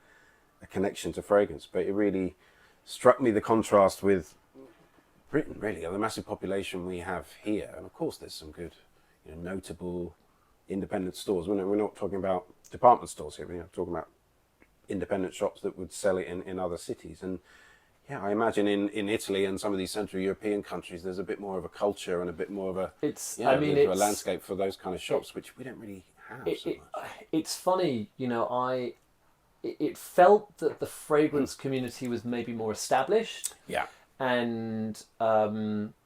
S1: connection to fragrance, but it really struck me the contrast with Britain, really, the massive population we have here, and of course there's some good notable independent stores. We're not talking about department stores here. We're talking about independent shops that would sell it in other cities. And yeah, I imagine in Italy and some of these Central European countries, there's a bit more of a culture and a bit more of a a landscape for those kind of shops, which we don't really have so much.
S2: It's funny, it felt that the fragrance community was maybe more established.
S1: Yeah.
S2: And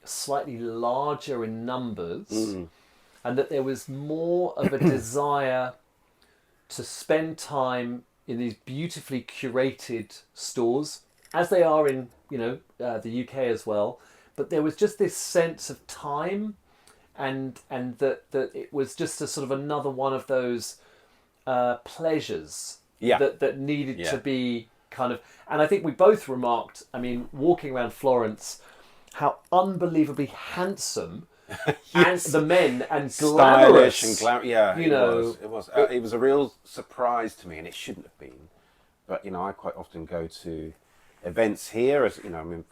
S2: slightly larger in numbers, and that there was more of a desire to spend time in these beautifully curated stores, as they are in the UK as well. But there was just this sense of time, and that it was just a sort of another one of those pleasures that needed to be kind of. And I think we both remarked, walking around Florence, how unbelievably handsome and the men and
S1: stylish
S2: glamorous.
S1: And it was a real surprise to me, and it shouldn't have been. But I quite often go to events here, as I'm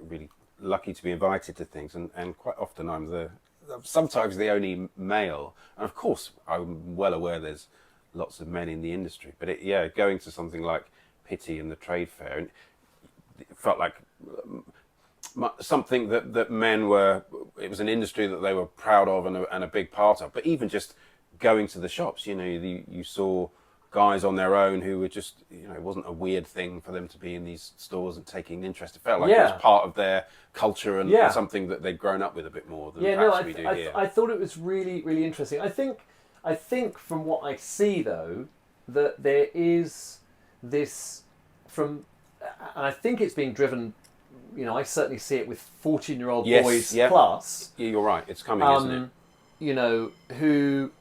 S1: really lucky to be invited to things, and quite often I'm sometimes the only male. And of course, I'm well aware there's lots of men in the industry, but going to something like Pitti and the trade fair, and it felt like something that men were. It was an industry that they were proud of and a big part of. But even just going to the shops, you saw guys on their own who were just, it wasn't a weird thing for them to be in these stores and taking interest. It felt like it was part of their culture and something that they'd grown up with a bit more than perhaps we do here.
S2: I thought it was really, really interesting. I think from what I see though, that there is this and I think it's being driven. I certainly see it with 14-year-old boys plus.
S1: Yeah, you're right. It's coming, isn't it?
S2: Who,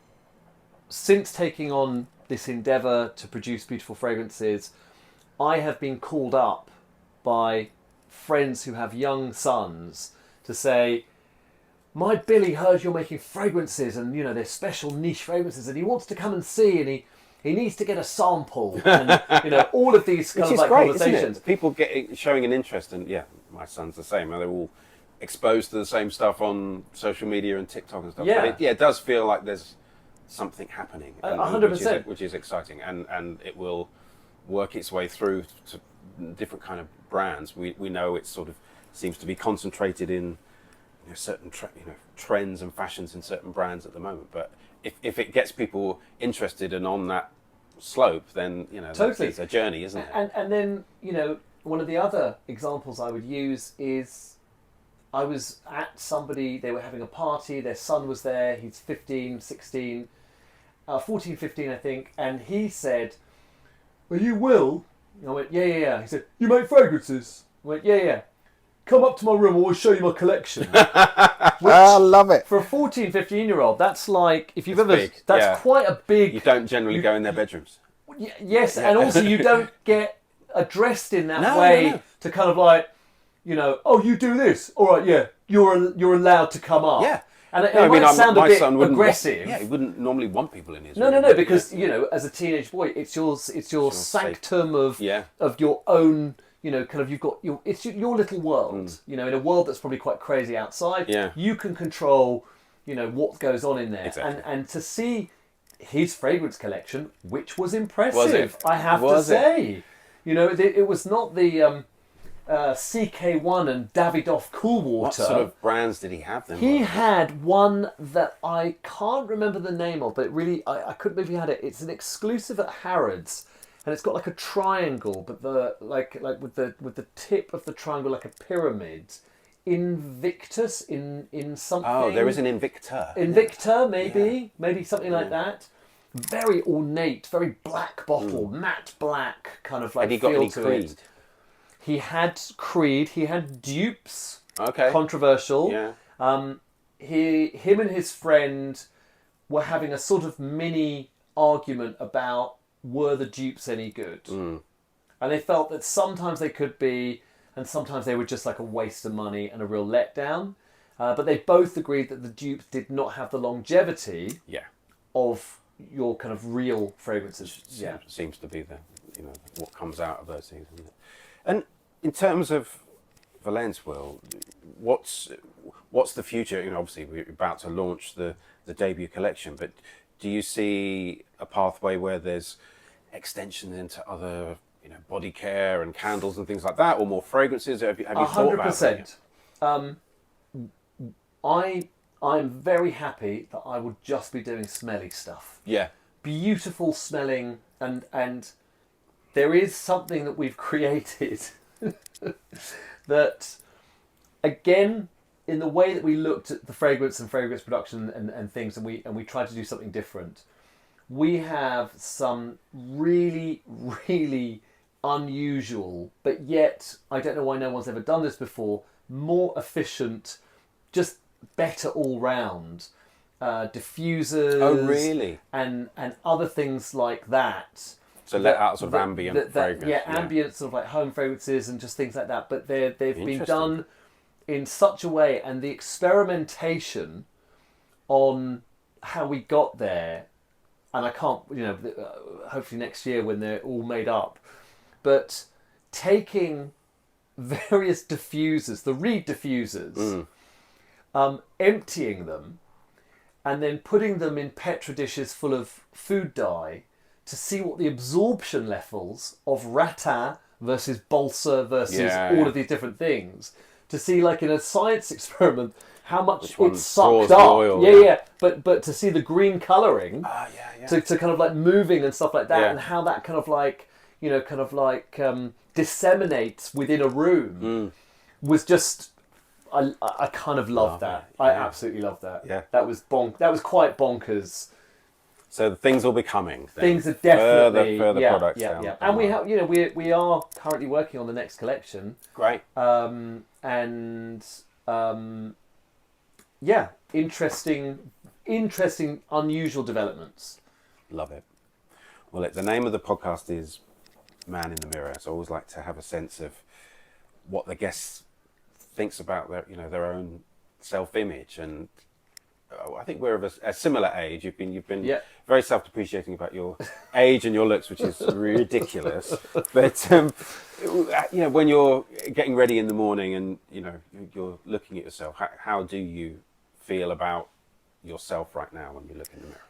S2: since taking on this endeavour to produce beautiful fragrances, I have been called up by friends who have young sons to say, my Billy heard you're making fragrances and, they're special niche fragrances and he wants to come and see and he needs to get a sample and, all of these kind of conversations.
S1: Isn't it? People showing an interest, and my son's the same. They're all exposed to the same stuff on social media and TikTok and stuff.
S2: Yeah.
S1: But it does feel like there's something happening,
S2: 100%,
S1: which is exciting, and it will work its way through to different kind of brands. We know it sort of seems to be concentrated in certain trends and fashions in certain brands at the moment. But if it gets people interested and on that slope, then totally. It's a journey, isn't it?
S2: And then one of the other examples I would use is I was at somebody, they were having a party, their son was there, he's 15, 16, 14, 15 I think, and he said, "Are you Will?" And I went, yeah. He said, "You make fragrances?" I went, yeah. "Come up to my room, I'll show you my collection."
S1: I love it.
S2: For a 14, 15-year-old, that's like, if you've
S1: big.
S2: That's quite a big...
S1: You don't generally go in their bedrooms.
S2: Yes, and also you don't get addressed in that way to kind of like, "Oh, you do this? All right, yeah, you're allowed to come up."
S1: Yeah.
S2: And it might sound a bit aggressive.
S1: He wouldn't normally want people in his
S2: room.
S1: No,
S2: because, as a teenage boy, it's your sanctum of your own... kind of it's your little world. In a world that's probably quite crazy outside. Yeah. You can control, what goes on in there.
S1: Exactly.
S2: And to see his fragrance collection, which was impressive, I have to say. It was not the CK1 and Davidoff Cool Water.
S1: What sort of brands did he have then?
S2: He had one that I can't remember the name of, but really I couldn't believe he had it. It's an exclusive at Harrods. And it's got like a triangle, but with the tip of the triangle like a pyramid. Invictus in something.
S1: Oh, there is an Invicta.
S2: Invicta, maybe something like that. Very ornate, very black bottle, matte black kind of like.
S1: Had he got any Creed?
S2: He had Creed. He had dupes.
S1: Okay.
S2: Controversial.
S1: Yeah.
S2: Him and his friend were having a sort of mini argument about, were the dupes any good? And they felt that sometimes they could be, and sometimes they were just like a waste of money and a real letdown. But they both agreed that the dupes did not have the longevity of your kind of real fragrances.
S1: Seems to be what comes out of those things, isn't it? And in terms of Vallense, Will, what's the future? You know, obviously we're about to launch the debut collection, but do you see a pathway where there's extensions into other, you know, body care and candles and things like that, or more fragrances? Have you thought about that?
S2: 100%. I'm very happy that I would just be doing smelly stuff.
S1: Yeah.
S2: Beautiful smelling, and there is something that we've created that, again, in the way that we looked at the fragrance and fragrance production and things, and we tried to do something different. We have some really, really unusual, but yet I don't know why no one's ever done this before, more efficient, just better all round diffusers.
S1: Oh, really?
S2: And other things like that.
S1: So let out sort of ambient fragrance.
S2: Yeah, ambient sort of like home fragrances and just things like that. But they've been done in such a way, and the experimentation on how we got there, and I can't, you know, hopefully next year when they're all made up, but taking various diffusers, the reed diffusers, emptying them, and then putting them in Petri dishes full of food dye to see what the absorption levels of Ratin versus Balsa versus all of these different things, to see, like in a science experiment, how much it's sucked up. Oil, but to see the green colouring, to kind of like moving and stuff like that, and how that kind of like, you know, kind of like disseminates within a room was just, I kind of loved that. I absolutely loved that.
S1: Yeah.
S2: That was quite bonkers.
S1: So the things will be coming. Then.
S2: Things are definitely
S1: further products.
S2: And we have, you know, we are currently working on the next collection.
S1: Great.
S2: Interesting, unusual developments.
S1: Love it. Well, the name of the podcast is Man in the Mirror. So I always like to have a sense of what the guest thinks about their own self-image, and I think we're of a similar age. You've been very self-depreciating about your age and your looks, which is ridiculous. But you know, when you're getting ready in the morning and you know you're looking at yourself, how do you feel about yourself right now when you look in the mirror?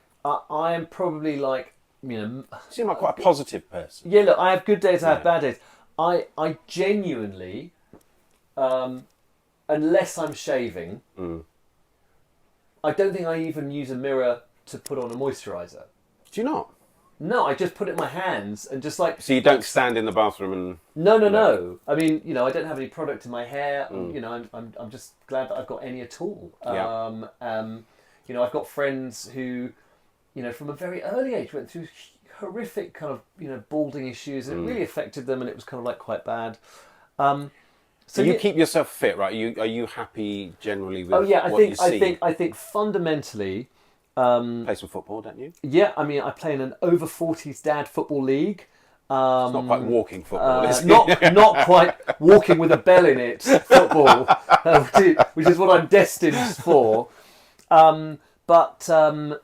S2: I am probably like, you know,
S1: you seem like quite a positive person.
S2: Yeah, look, I have good days, I have bad days. I genuinely, unless I'm shaving, I don't think I even use a mirror to put on a moisturiser.
S1: Do you not?
S2: No, I just put it in my hands and just like...
S1: So you don't stand in the bathroom and...
S2: No. I mean, you know, I don't have any product in my hair. You know, I'm just glad that I've got any at all. You know, I've got friends who, you know, from a very early age went through horrific kind of, you know, balding issues, and it really affected them, and it was kind of like quite bad.
S1: So you keep yourself fit, right? Are you happy generally with what you see?
S2: I think fundamentally...
S1: play some football, don't you?
S2: Yeah, I mean, I play in an over 40s dad football league.
S1: It's not quite walking football, is it?
S2: Not quite walking with a bell in it football, which is what I'm destined for. But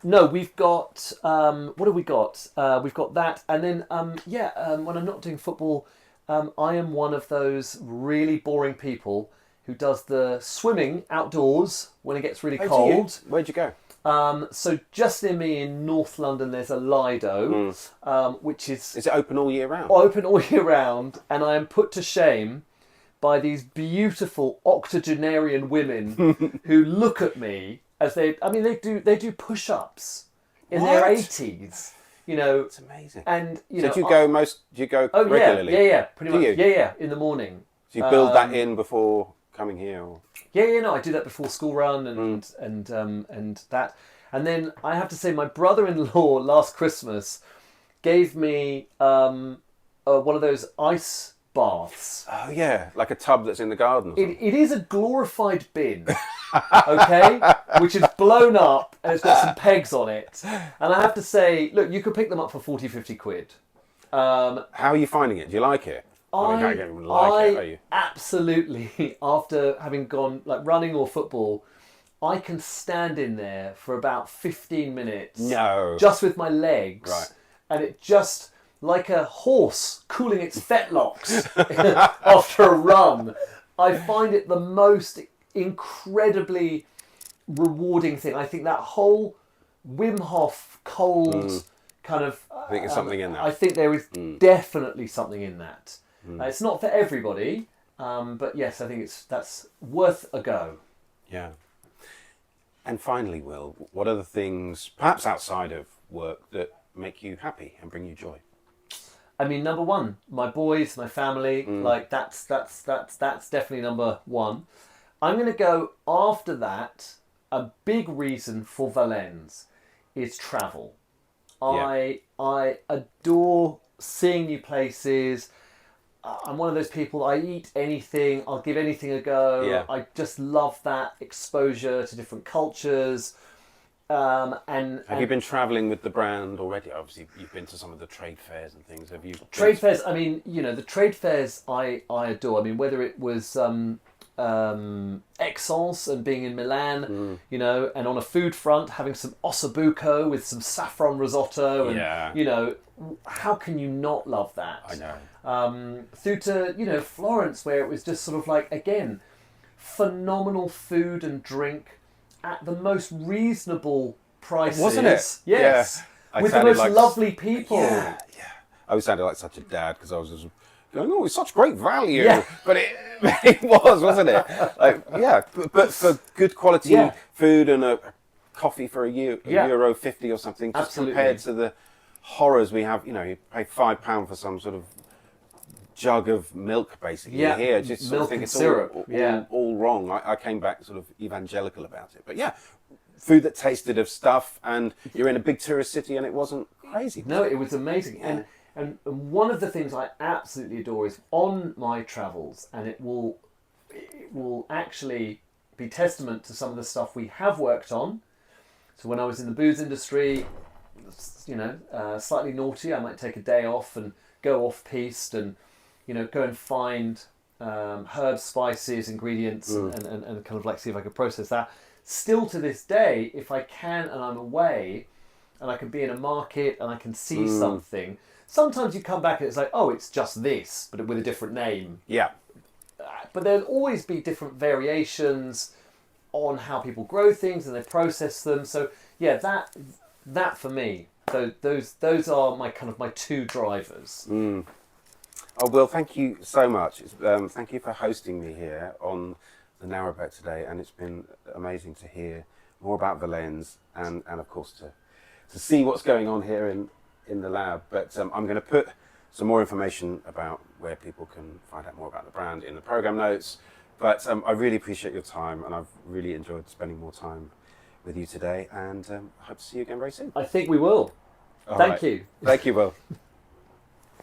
S2: no, we've got what have we got? We've got that, and then when I'm not doing football, I am one of those really boring people who does the swimming outdoors when it gets really cold.
S1: Where'd you go?
S2: So just near me in North London, there's a Lido, which is...
S1: Is it open all year round?
S2: Open all year round, and I am put to shame by these beautiful octogenarian women who look at me as they do push-ups in their 80s. You know,
S1: it's amazing.
S2: And
S1: do you go regularly?
S2: Yeah, pretty much. Yeah, in the morning.
S1: Do you build that in before coming here? Or?
S2: No, I do that before school run and that. And then I have to say, my brother-in-law last Christmas gave me one of those ice baths.
S1: Oh yeah, like a tub that's in the garden.
S2: It is a glorified bin, okay, which is blown up and it's got some pegs on it. And I have to say, look, you could pick them up for 40, 50 quid.
S1: How are you finding it? Do you like it? I don't even like it, are you?
S2: Absolutely. After having gone like running or football, I can stand in there for about 15 minutes.
S1: No.
S2: Just with my legs.
S1: Right.
S2: And it just, like a horse cooling its fetlocks after a run. I find it the most incredibly rewarding thing. I think that whole Wim Hof cold kind of...
S1: I think there's something in that.
S2: I think there is definitely something in that. It's not for everybody, but yes, I think that's worth a go.
S1: Yeah. And finally, Will, what are the things, perhaps outside of work, that make you happy and bring you joy?
S2: I mean, number one, my boys, my family, like that's definitely number one. I'm going to go after that. A big reason for Vallense is travel.
S1: Yeah.
S2: I adore seeing new places. I'm one of those people, I eat anything, I'll give anything a go.
S1: Yeah.
S2: I just love that exposure to different cultures.
S1: Have you been travelling with the brand already? Obviously, you've been to some of the trade fairs and things. Have you?
S2: Trade fairs, I mean, the trade fairs I adore. I mean, whether it was Aix-en-Provence and being in Milan, and on a food front, having some ossobuco with some saffron risotto. And, how can you not love that?
S1: I know.
S2: Through to, Florence, where it was just sort of like, again, phenomenal food and drink at the most reasonable prices.
S1: Wasn't it?
S2: Yes.
S1: Yeah.
S2: With the most lovely people.
S1: Yeah. I was sounding like such a dad because I was just going, oh, it's such great value.
S2: Yeah.
S1: But it was, wasn't it? But for good quality food and a coffee for €1.50 or something, just
S2: Absolutely.
S1: compared to the horrors we have, you pay £5 for some sort of jug of milk, basically. Here, just sort
S2: milk
S1: of think
S2: and
S1: it's
S2: syrup.
S1: all wrong. I came back sort of evangelical about it. But yeah, food that tasted of stuff, and you're in a big tourist city and it wasn't crazy.
S2: No, it was amazing.
S1: Yeah.
S2: And one of the things I absolutely adore is on my travels, and it will actually be testament to some of the stuff we have worked on. So when I was in the booze industry, slightly naughty, I might take a day off and go off-piste and, go and find herbs, spices, ingredients, and kind of like see if I could process that. Still to this day, if I can and I'm away and I can be in a market and I can see something, sometimes you come back and it's like, oh, it's just this, but with a different name.
S1: Yeah.
S2: But there'll always be different variations on how people grow things and they process them. So yeah, that for me, those are my two drivers.
S1: Oh, Will, thank you so much. Thank you for hosting me here on the Narrowboat today, and it's been amazing to hear more about Vallense and of course to see what's going on here in the lab. But I'm going to put some more information about where people can find out more about the brand in the program notes. But I really appreciate your time, and I've really enjoyed spending more time with you today, and I hope to see you again very soon.
S2: I think we will. Thank you.
S1: Thank you, Will.